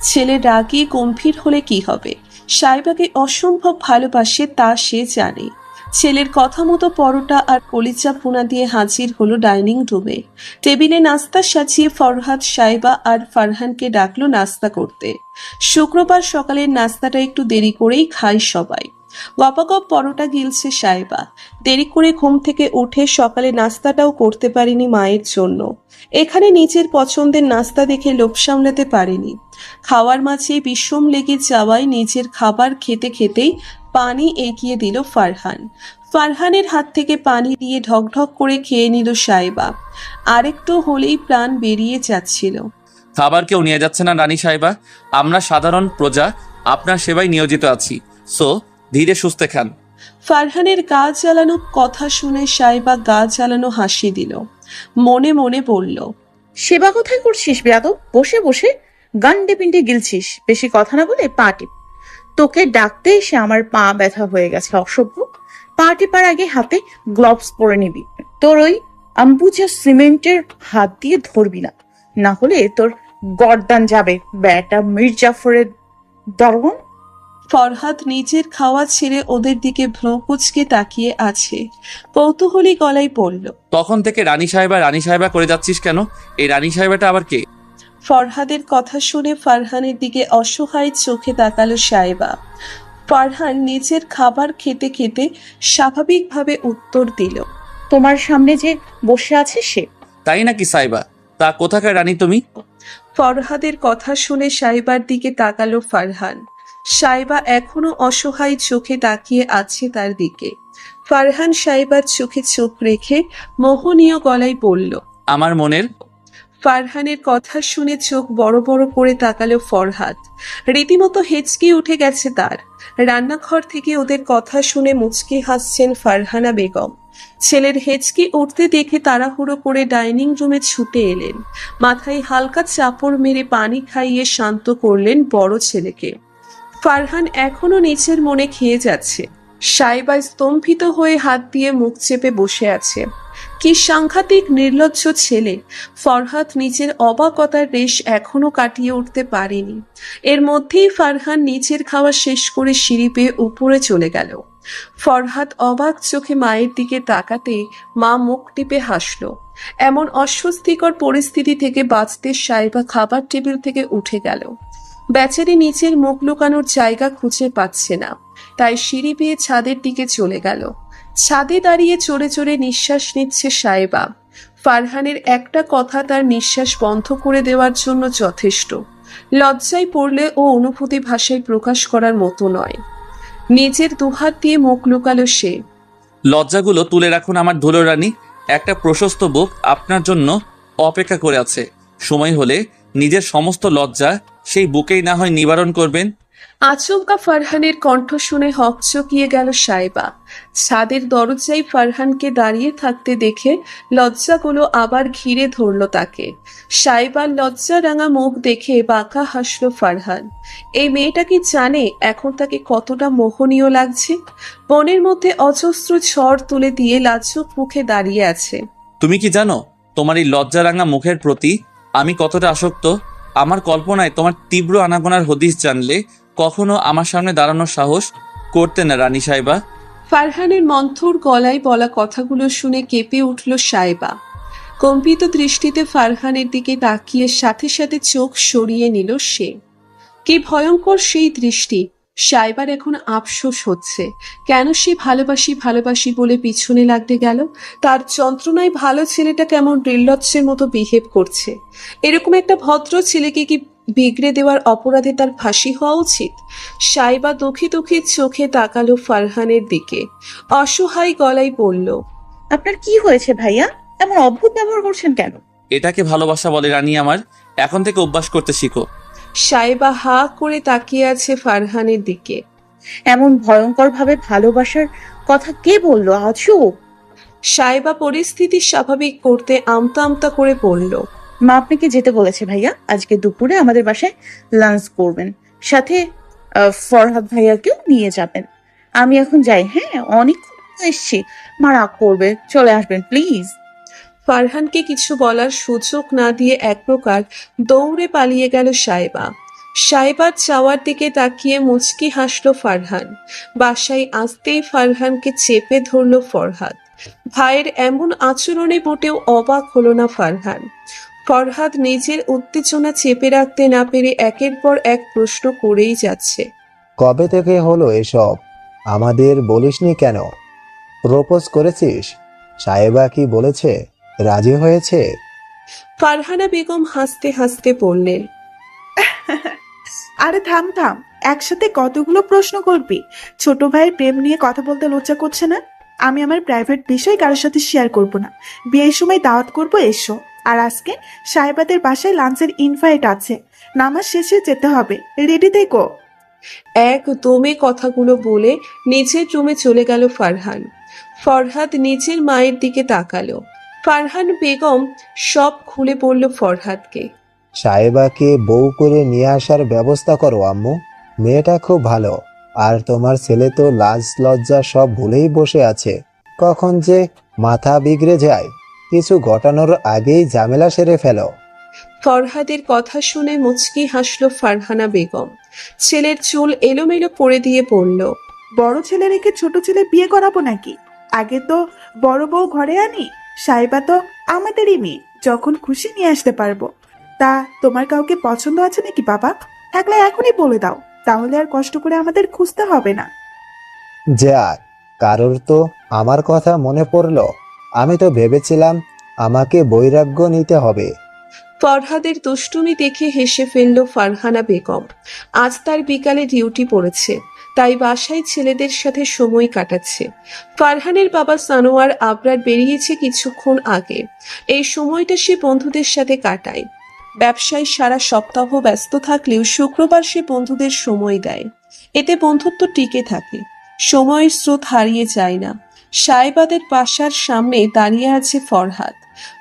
ছেলে রাগী গম্ভীর হলে কি হবে, সাইবাকে অসম্ভব ভালোবাসে তা সে জানে। ছেলের কথা মতো পরোটা আর কলিজা ভুনা দিয়ে হাজির হলো ডাইনিং রুমে। টেবিলে নাস্তা সাজিয়ে ফরহাদ সাইবা আর ফারহানকে ডাকলো নাস্তা করতে। শুক্রবার সকালের নাস্তাটা একটু দেরি করেই খায় সবাই। গপাগপ পরোটা গিলছে সাইবা। দেরি করে ঘুম থেকে উঠে সকালে নাস্তাটাও করতে পারেনি মায়ের জন্য। এখানে নিজের পছন্দের নাস্তা দেখে লোভ সামলাতে পারেনি। খাওয়ার মাঝে বিষম লেগে যাওয়ায় নিজের খাবার খেতে খেতেই পানি এগিয়ে দিল ফারহান। ফারহানের হাত থেকে পানি দিয়ে ঢকঢক করে খেয়ে নিল সাইবা। আরেকটু হলেই প্রাণ বেরিয়ে যাচ্ছিল। খাবার কেউ নিয়ে যাচ্ছে না রানী সাহেবা, আমরা সাধারণ প্রজা আপনার সেবায় নিয়োজিত আছি, সো ধীরে সুস্থে খান। ফারহানের গা জ্বালানো কথা শুনে সাইবা গা জ্বালানো হাসি দিল। মনে মনে বলল, সেবা কোথায় করছিস বেয়াদব? বসে বসে গান্ডে পিন্ডে গিলছিস, বেশি কথা না বলে পা টিপ। তোকে ডাকতে এসে আমার পা ব্যথা হয়ে গেছে অসভ্য। পা টিপার আগে হাতে গ্লাভস পরে নিবি। তোর ওই আম্বুজা সিমেন্টের হাত দিয়ে ধরবি না, না হলে তোর গর্দান যাবে ব্যাটা মির্জাফরের দরগন। ফরহাদ নিজের খাওয়া ছেড়ে ওদের দিকে ভ্রু কুঁচকে তাকিয়ে আছে। কৌতূহলী গলায় বলল, তখন থেকে রানী সাহেবা করে যাচ্ছিস কেন? এই রানী সাহেবাটা আবার কে? ফরহাদের কথা শুনে ফারহানের দিকে অসহায় চোখে তাকালো সাইবা। ফারহান নিজের খাবার খেতে খেতে স্বাভাবিকভাবে উত্তর দিল, তোমার সামনে যে বসে আছে সে। তাই নাকি সাহেবা? তা কোথাকার রানী তুমি? ফরহাদের কথা শুনে সাইবার দিকে তাকালো ফারহান। সাইবা এখনো অসহায় চোখে তাকিয়ে আছে তার দিকে। ফারহান সাইবার চোখে চোখ রেখে মোহনীয় গলায় বলল, আমার মনের। ফারহানের কথা শুনে চোখ বড় বড় করে তাকালো ফরহাদ। রীতিমতো হেঁচকি উঠে গেছে তার। রান্নাঘর থেকে ওদের কথা শুনে মুচকি হাসছেন ফারহানা বেগম। ছেলের হেঁচকি উঠতে দেখে তাড়াহুড়ো করে ডাইনিং রুমে ছুটে এলেন। মাথায় হালকা চাপড় মেরে পানি খাইয়ে শান্ত করলেন বড় ছেলেকে। ফারহান এখনো নিচের মনে খেয়ে যাচ্ছে। সাইবা স্তম্ভিত হয়ে হাত দিয়ে মুখ চেপে বসে আছে। কি সাংঘাতিক নির্লজ্জ ছেলে! ফরহাদ নিজের অবাকতার রেশ এখনো কাটিয়ে উঠতে পারেনি। এর মধ্যেই ফারহান নিজের খাওয়া শেষ করে সিঁড়ি পেয়ে উপরে চলে গেল। ফরহাদ অবাক চোখে মায়ের দিকে তাকাতে মা মুখ টিপে হাসল। এমন অস্বস্তিকর পরিস্থিতি থেকে বাঁচতে সাইবা খাবার টেবিল থেকে উঠে গেল। বেচারি নিচের মুখ লুকানোর জায়গা খুঁজে পাচ্ছে না, তাই সিঁড়ি বেয়ে ছাদের দিকে চলে গেল। ছাদে দাঁড়িয়ে চড়ে চড়ে নিঃশ্বাস নিচ্ছে সাইবা। ফারহানের একটা কথা তার নিঃশ্বাস বন্ধ করে দেওয়ার জন্য যথেষ্ট। লজ্জায় পড়লে ও অনুভূতি ভাষায় প্রকাশ করার মতো নয়। নিজের দুহাত দিয়ে মুখ লুকালো সে। লজ্জাগুলো তুলে রাখুন আমার ধুলোর রানী, একটা প্রশস্ত বুক আপনার জন্য অপেক্ষা করে আছে। সময় হলে নিজের সমস্ত লজ্জা সেই বুকেই না হয় নিবারণ করবেন। আচমকা ফারহানের কণ্ঠ শুনে হকচকিয়ে গেল সাইবা। ছাদের দরজায় ফারহানকে দাঁড়িয়ে থাকতে দেখে লজ্জাগুলো আবার ঘিরে ধরল তাকে। সাইবার লজ্জা রাঙা মুখ দেখে বাঁকা হাসল ফারহান। এই মেয়েটা কি জানে এখন তাকে কতটা মোহনীয় লাগছে? মনের মধ্যে অজস্র ঝড় তুলে দিয়ে লাজুক মুখে দাঁড়িয়ে আছে। তুমি কি জানো তোমার এই লজ্জা রাঙা মুখের প্রতি আমি কতটা আসক্ত? আমার কল্পনায় তোমার তীব্র আনাগোনার হদিস জানলে কখনো আমার সামনে দাঁড়ানোর সাহস করতে না রানী সাহেবা। ফারহানের মন্থর গলায় বলা কথাগুলো শুনে কেঁপে উঠল সাইবা। কম্পিত দৃষ্টিতে ফারহানের দিকে তাকিয়ে সাথে সাথে চোখ সরিয়ে নিল সে। কি ভয়ঙ্কর সেই দৃষ্টি! সাইবার এখন আফসোস হচ্ছে, কেন সে ভালোবাসি ভালোবাসি বলে পিছনে লাগতে গেল। তার যন্ত্রণায় ভালো ছেলেটা কেমন নির্লজ্জের মতো বিহেভ করছে। এরকম একটা ভদ্র ছেলেকে কি বিগড়ে দেওয়ার অপরাধে তার ফাঁসি হওয়া উচিত? সাইবা দুঃখী দুঃখী চোখে তাকালো ফারহানের দিকে, অসহায় গলায় বলল, আপনার কি হয়েছে ভাইয়া? এমন অদ্ভুত ব্যবহার করছেন কেন? এটাকে ভালোবাসা বলে রানী আমার। এখন থেকে অভ্যাস করতে শিখো। সাইবা হা করে তাকিয়ে আছে ফারহানের দিকে। এমন ভয়ঙ্কর ভাবে ভালোবাসার কথা কে বললো? আজব। সাইবা পরিস্থিতি স্বাভাবিক করতে আমতা আমতা করে বলল, মা আপনাকে যেতে বলেছে ভাইয়া। আজকে দুপুরে আমাদের বাসায় লাঞ্চ করবেন, সাথে ফরহাদ ভাইয়াকেও নিয়ে যাবেন। আমি এখন যাই। হ্যাঁ, অনেকক্ষণ এসছি, মা রাগ করবে, চলে আসবেন প্লিজ। ফারহানকে কিছু বলার সুযোগ না দিয়ে এক প্রকার দৌড়ে পালিয়ে গেল সাইবা। সাইবার চাওয়ার দিকে তাকিয়ে মুচকি হাসল ফারহান। বাসায় আসতেই ফারহানকে চেপে ধরল ফরহাদ। ভাইয়ের এমন আচরণে মোটেও অবাক হলো না ফারহান। ফরহাদ নিজের উত্তেজনা চেপে রাখতে না পেরে একের পর এক প্রশ্ন করেই যাচ্ছে। কবে থেকে হলো এসব? আমাদের বলিসনি কেন? প্রপোজ করেছিস? সাহেবা কি বলেছে? রাজি হয়েছে? ফারহানা বেগম হাসতে হাসতে বললেন, আরে থাম থাম, একসাথে কতগুলো প্রশ্ন করবি? ছোট ভাইয়ের প্রেম নিয়ে কথা বলতে লজ্জা করছে না? আমি আমার প্রাইভেট বিষয় কারোর সাথে শেয়ার করব না। বিয়ের সময় দাওয়াত করব, এসো। আর আজকে সাহেবাদের বাসায় লাঞ্চের ইনভাইট আছে, নামাজ শেষে যেতে হবে, রেডি থেকো। একদমে কথাগুলো বলে নিজের রুমে চলে গেল ফারহান। ফরহাদ নিজের মায়ের দিকে তাকালো। ফারহান বেগম সব খুলে বলল ফরহাদকে। সাহেবাকে বউ করে নিয়ে আসার ব্যবস্থা করো আম্মু। মেয়েটা খুব ভালো। আর তোমার ছেলে তো লাজ লজ্জা সব ভুলেই বসে আছে। কখন যে মাথা বিগড়ে যায়, কিছু ঘটানোর আগেই ঝামেলা সেরে ফেলো। ফরহাদের কথা শুনে মুচকি হাসল ফারহানা বেগম। ছেলের চুল এলোমেলো করে দিয়ে বলল, বড় ছেলে রেখে ছোট ছেলে বিয়ে করাবো নাকি? আগে তো বড় বউ ঘরে আনি। সাহেবা তো আমাদেরই মেয়ে, যখন খুশি নিয়ে আসতে পারবো। তা তোমার কাউকে পছন্দ আছে নাকি বাবা? থাকলে এখনই বলে দাও, তাহলে আর কষ্ট করে আমাদের খুঁজতে হবে না। যাক, কারোর তো আমার কথা মনে পড়লো। আমি তো ভেবেছিলাম আমাকে বৈরাগ্য নিতে হবে। ফরহাদের দুষ্টুমি দেখে হেসে ফেলল ফারহানা বেগম। আজ তার বিকালে ডিউটি পড়েছে, তাই বাসায় ছেলেদের সাথে সময় কাটাচ্ছে। ফারহানের বাবা সানোয়ার আবরার বেরিয়েছে কিছুক্ষণ আগে। এই সময়টা সে বন্ধুদের সাথে কাটায়। ব্যবসায় সারা সপ্তাহ ব্যস্ত থাকলেও শুক্রবার সে বন্ধুদের সময় দেয়। এতে বন্ধুত্ব টিকে থাকে, সময়ের স্রোত হারিয়ে যায় না। সাহেবাদের বাসার সামনে দাঁড়িয়ে আছে ফরহাদ।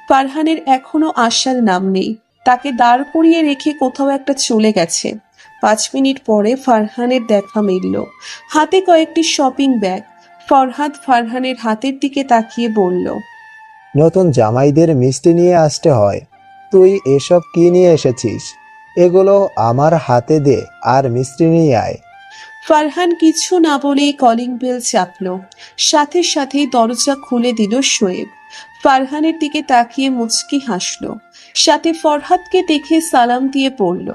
ফারহানের এখনো আসার নাম নেই। তাকে দাঁড় করিয়ে রেখে কোথাও একটা চলে গেছে। 5 মিনিট পরে ফারহানের দেখা মিলল, হাতে কয়েকটি শপিং ব্যাগ। ফরহাদ ফারহানের হাতের দিকে তাকিয়ে বলল, নতুন জামাইদের মিষ্টি নিয়ে আসতে হয়। তুই এসব কি নিয়ে এসেছিস? এগুলো আমার হাতে দে আর মিষ্টি নিয়ে আয়। ফারহান কিছু না বলেই কলিং বেল চাপল। সাথে সাথেই দরজা খুলে দিল শোয়েব। ফারহানের দিকে তাকিয়ে মুচকি হাসল, সাথে ফরহাদকে দেখে সালাম দিয়ে পড়ল,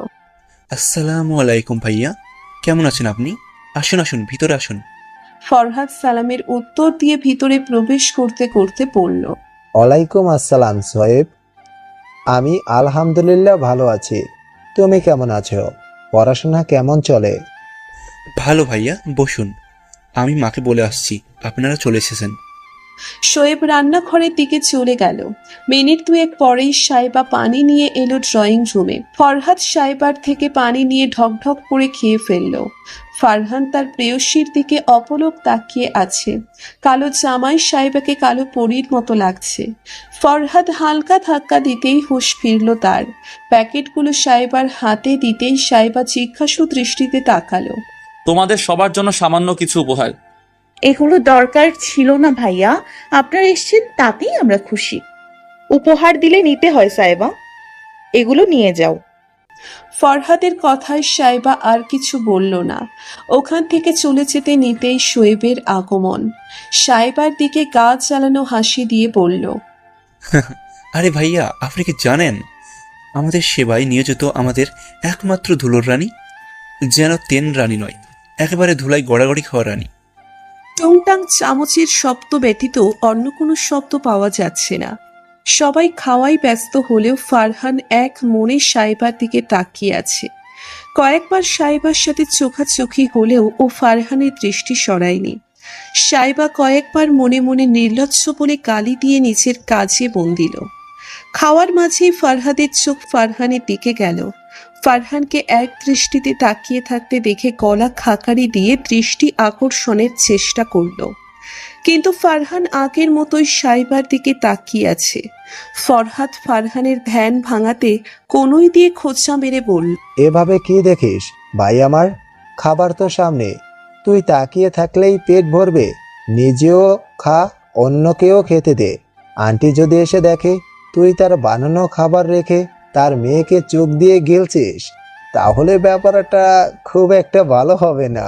আসসালামু আলাইকুম ভাইয়া, কেমন আছেন আপনি? আসুন আসুন, ভিতরে আসুন। ফরহাদ সালামের উত্তর দিয়ে ভিতরে প্রবেশ করতে করতে পড়ল, ওয়ালাইকুম আসসালাম সোয়েব। আমি আলহামদুলিল্লাহ ভালো আছি। তুমি কেমন আছো? পড়াশোনা কেমন চলে? ভালো ভাইয়া, বসুন। আমি মাকে বলে আসছি আপনারা চলে এসেছেন। শোয়েব রান্নাঘরের দিকে চলে গেল। মিনিট 2 পরেই সাইবা পানি নিয়ে এলো ড্রয়িং রুমে। ফরহাদ সাইবার থেকে পানি নিয়ে ঢকঢক করে খেয়ে ফেলল। ফারহান তার প্রেয়সীর দিকে অপলক তাকিয়ে আছে। কালো জামাই সাইবাকে কালো পরীর মতো লাগছে। ফরহাদ হালকা ধাক্কা দিতেই হুঁশ ফিরল তার। প্যাকেটগুলো সাইবার হাতে দিতেই সাইবা জিজ্ঞাসু দৃষ্টিতে তাকালো, তোমাদের সবার জন্য সামান্য কিছু উপহার। এগুলো দরকার ছিল না ভাইয়া, আপনারা এসেছেন তাতেই আমরা খুশি। উপহার দিলে নিতে হয় সাহেবা, এগুলো নিয়ে যাও। ফরহাদের কথায় সাইবা আর কিছু বলল না। ওখান থেকে চলে যেতে নিতেই শোয়েবের আগমন। সাইবার দিকে গা জ্বালানো হাসি দিয়ে বলল, আরে ভাইয়া, আপনি কি জানেন আমাদের সেবায় নিয়োজিত আমাদের একমাত্র ধুলোর রানী যেন তেন রানী নয়, একেবারে ধুলাই গড়াগড়ি খাওয়া রানী। টুংটাং চামচের শব্দ ব্যতীত অন্য কোনো শব্দ পাওয়া যাচ্ছে না। সবাই খাওয়াই ব্যস্ত হলেও ফারহান এক মনে সাইবার দিকে তাকিয়ে আছে। কয়েকবার সাইবার সাথে চোখাচোখি হলেও ও ফারহানের দৃষ্টি সরায়নি। সাইবা কয়েকবার মনে মনে নির্লজ্জ বলে গালি দিয়ে নিজের কাজে মন দিল। খাওয়ার মাঝেই ফারহাদের চোখ ফারহানের দিকে গেল। ফারহানকে এক দৃষ্টিতে তাকিয়ে থাকতে দেখে গলা খাকারি দিয়ে দৃষ্টি আকর্ষণের চেষ্টা করল, কিন্তু ফারহান আগের মতোই সাইবার দিকে তাকিয়ে আছে। ফরহাদ ফারহানের ধ্যান ভাঙাতে কনুই দিয়ে খোঁচা মেরে বলল, এভাবে কি দেখিস ভাই আমার? খাবার তো সামনে, তুই তাকিয়ে থাকলেই পেট ভরবে। নিজেও খা, অন্যকেও খেতে দে। আন্টি যদি এসে দেখে তুই তার বানানো খাবার রেখে তার মেয়েকে চোখ দিয়ে গিলছিস, তাহলে ব্যাপারটা খুব একটা ভালো হবে না।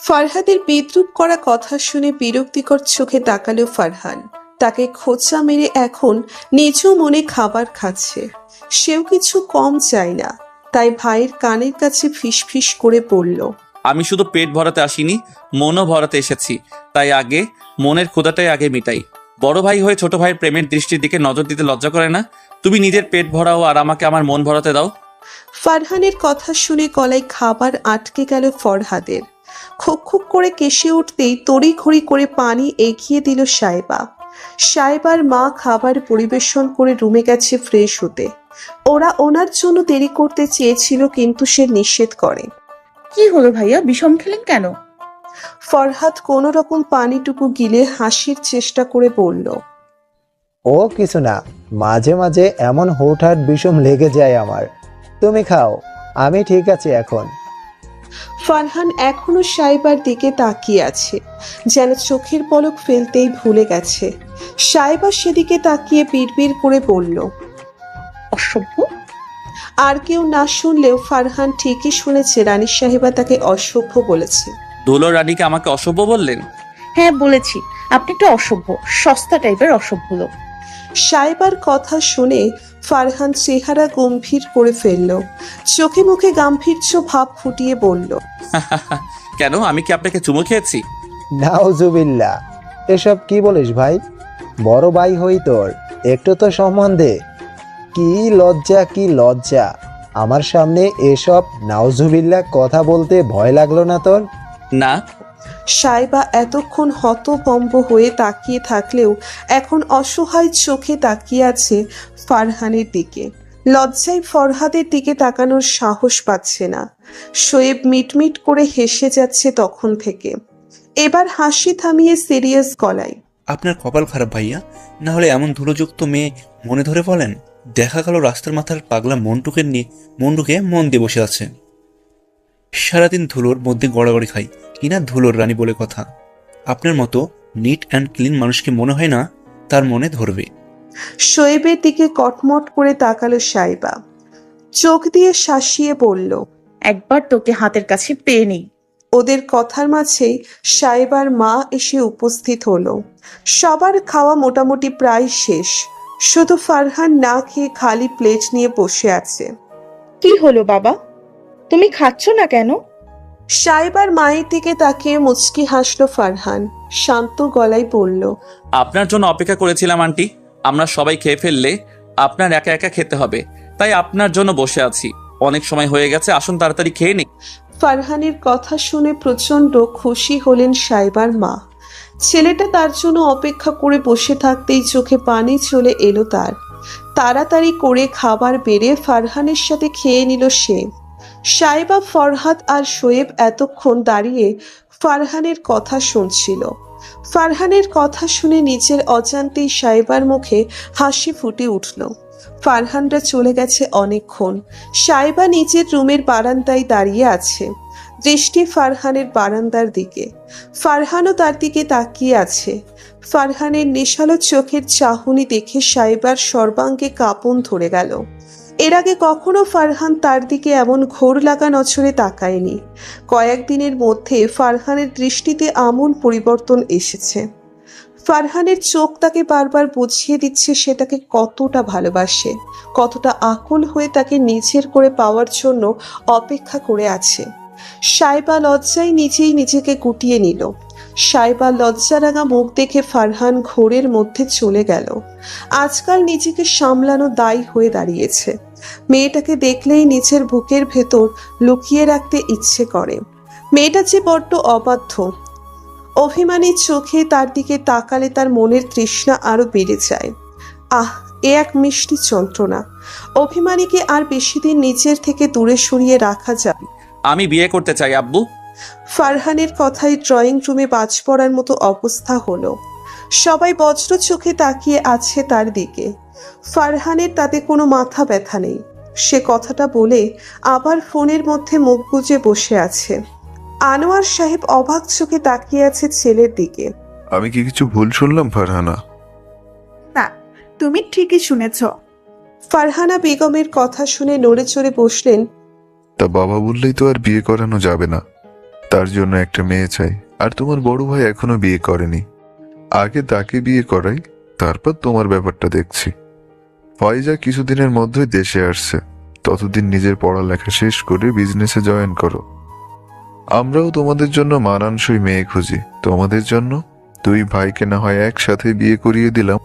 ফারহাদের বিদ্রুপ করা কথা শুনে বিরক্তিকর চোখে তাকালো ফারহান। তাকে খোঁচা মেরে এখন নিচু মনে খাবার খাচ্ছে। সেও কিছু কম চায় না, তাই ভাইয়ের কানের কাছে ফিসফিস করে পড়ল, আমি শুধু পেট ভরাতে আসিনি, মনও ভরাতে এসেছি। তাই আগে মনের ক্ষুধাটাই আগে মিটাই। বড় ভাই হয়ে ছোট ভাইয়ের প্রেমের দৃষ্টির দিকে নজর দিতে লজ্জা করে না? তুমি নিজের পেট ভরাও আর আমাকে আমার মন ভরাতে দাও। ফারহানের কথা শুনে গলায় খাবার আটকে গেল ফরহাদের। খুক খুক করে কেশে উঠতেই তড়িঘড়ি করে পানি এগিয়ে দিল সাইবা। সাইবার মা খাবার পরিবেশন করে রুমে গেছে ফ্রেশ হতে। ওরা ওনার জন্য দেরি করতে চেয়েছিল, কিন্তু সে নিষেধ করে। কি হলো ভাইয়া, বিষম খেলেন কেন? ফরহাদ কোনো রকম পানিটুকু গিলে হাসির চেষ্টা করে বলল, ও কিছু না, মাঝে মাঝে এমন হুটহাট বিষম লেগে যায় আমার। তুমি খাও, আমি ঠিক আছি এখন। ফারহান এখনো সাইবার দিকে তাকিয়ে আছে, যেন চোখের পলক ফেলতেই ভুলে গেছে। সাইবা সেদিকে তাকিয়ে বিড়বিড় করে বলল, অসভ্য। আর কেউ না শুনলেও ফারহান ঠিকই শুনেছে, রানী সাহেবা তাকে অসভ্য বলেছে। ধুলোর রানীকে আমাকে অসভ্য বললেন? হ্যাঁ বলেছি, আপনি একটা অসভ্য, সস্তা টাইপের অসভ্য লোক। সাইবার কথা শুনে ফারহান চেহারা গম্ভীর করে ফেলল। চোখে মুখে গাম্ভীর্য ভাব ফুটিয়ে বলল, কেন, আমি কি আপনাকে চুমো খেয়েছি? নাউজুবিল্লাহ, এসব কি বলিস ভাই? বড় ভাই হই তোর, একটু তো সম্মান দে। কি লজ্জা, কি লজ্জা! আমার সামনে এসব নাউজুবিল্লাহ কথা বলতে ভয় লাগলো না তোর? না। সাইবা এতক্ষণ হতভম্ব হয়ে তাকিয়ে থাকলেও এখন অসহায় চোখে তাকিয়ে আছে ফারহানের দিকে। লজ্জায় ফরহাদের দিকে তাকানোর সাহস পাচ্ছে না। শোয়েব মিটমিট করে হেসে যাচ্ছে তখন থেকে। এবার হাসি থামিয়ে সিরিয়াস গলায়, আপনার কপাল খারাপ ভাইয়া, না হলে এমন ধুলোযুক্ত মেয়ে মনে ধরে বলেন। দেখা গেল রাস্তার মাথার পাগলা মন্টুকে মন দিয়ে বসে আছে। সারাদিন ধুলোর মধ্যে গড়াগড়ি খাই, কিনা ধুলোর রানী বলে কথা। আপনার মতো নিট অ্যান্ড ক্লিন মানুষকে মনে হয় না তার মনে ধরবে। শোয়েবের দিকে কটমট করে তাকালো সাইবা। চোখ দিয়ে শাসিয়ে বলল, একবার তোকে হাতের কাছে পেয়ে নেই। ওদের কথার মাঝেই সাইবার মা এসে উপস্থিত হলো। সবার খাওয়া মোটামুটি প্রায় শেষ, শুধু ফারহান না খেয়ে খালি প্লেট নিয়ে বসে আছে। কি হলো বাবা, তুমি খাচ্ছ না কেন? সাইবার মায়ের দিকে তাকিয়ে মুচকি হাসলো ফারহান। শান্ত গলায় বলল, আপনার জন্য অপেক্ষা করেছিলাম আন্টি। আমরা সবাই খেয়ে ফেললে আপনার একা একা খেতে হবে, তাই আপনার জন্য বসে আছি। অনেক সময় হয়ে গেছে, আসুন তাড়াতাড়ি খেয়ে নিই। ফারহানের কথা শুনে প্রচন্ড খুশি হলেন সাইবার মা। ছেলেটা তার জন্য অপেক্ষা করে বসে থাকতেই চোখে পানি চলে এলো তার। তাড়াতাড়ি করে খাবার বেড়ে ফারহানের সাথে খেয়ে নিল সে। সাইবা, ফরহাদ আর শোয়েব এতক্ষণ দাঁড়িয়ে ফারহানের কথা শুনছিল। ফারহানের কথা শুনে নিজের অজান্তেই সাইবার মুখে হাসি ফুটে উঠল। ফারহানরা চলে গেছে অনেকক্ষণ। সাইবা নিজের রুমের বারান্দায় দাঁড়িয়ে আছে, দৃষ্টি ফারহানের বারান্দার দিকে। ফারহানও তার দিকে তাকিয়ে আছে। ফারহানের নেশালো চোখের চাহনি দেখে সাইবার সর্বাঙ্গে কাঁপন ধরে গেল। এর আগে কখনো ফারহান তার দিকে এমন ঘোর লাগা নজরে তাকায়নি। কয়েকদিনের মধ্যে ফারহানের দৃষ্টিতে আমূল পরিবর্তন এসেছে। ফারহানের চোখ তাকে বারবার বুঝিয়ে দিচ্ছে সে তাকে কতটা ভালোবাসে, কতটা আকুল হয়ে তাকে নিজের করে পাওয়ার জন্য অপেক্ষা করে আছে। সাইবা লজ্জায় নিজেই নিজেকে গুটিয়ে নিল। সাইবা লজ্জারাঙা মুখ দেখে ফারহান ঘোরের মধ্যে চলে গেল। আজকাল নিজেকে সামলানো দায়ী হয়ে দাঁড়িয়েছে। মেয়েটাকে দেখলেই নিজের বুকের ভেতর লুকিয়ে রাখতে ইচ্ছে করে। মেয়েটা যে বড্ড অবাধ্য। অভিমানী চোখে তার দিকে তাকালে তার মনের তৃষ্ণা আরো বেড়ে যায়। আহ, এ এক মিষ্টি যন্ত্রণা। অভিমানীকে আর বেশি দিন নিজের থেকে দূরে সরিয়ে রাখা যাবে। আমি বিয়ে করতে চাই আব্বু। ফারহানের কথায় ড্রয়িং রুমে বাজ পড়ার মতো অবস্থা হলো। সবাই বজ্র চোখে তাকিয়ে আছে তার দিকে। ফারহানের তাতে কোনো মাথা ব্যথা নেই। সে কথাটা বলে আবার ফোনের মধ্যে মুখ গুজে বসে আছে। আনোয়ার সাহেব অবাক চোখে তাকিয়ে আছে ছেলের দিকে। আমি কি কিছু ভুল শুনলাম ফারহানা? না, তুমি ঠিকই শুনেছ। ফারহানা বেগমের কথা শুনে নড়ে চড়ে বসলেন। তা বাবা বললেই তো আর বিয়ে করানো যাবে না, তার জন্য একটা মেয়ে চাই। আর তোমার বড় ভাই এখনো বিয়ে করেনি, আগে তাকে বিয়ে করাই, তারপর তোমার ব্যাপারটা দেখছি। ফাইজা কিছুদিনের মধ্যেই দেশে আসছে, ততদিন নিজের পড়ালেখা শেষ করে বিজনেসে জয়েন করো। আমরাও তোমাদের জন্য মানানসই মেয়ে খুঁজি। তোমাদের জন্য দুই ভাইকে না হয় একসাথে বিয়ে করিয়ে দিলাম,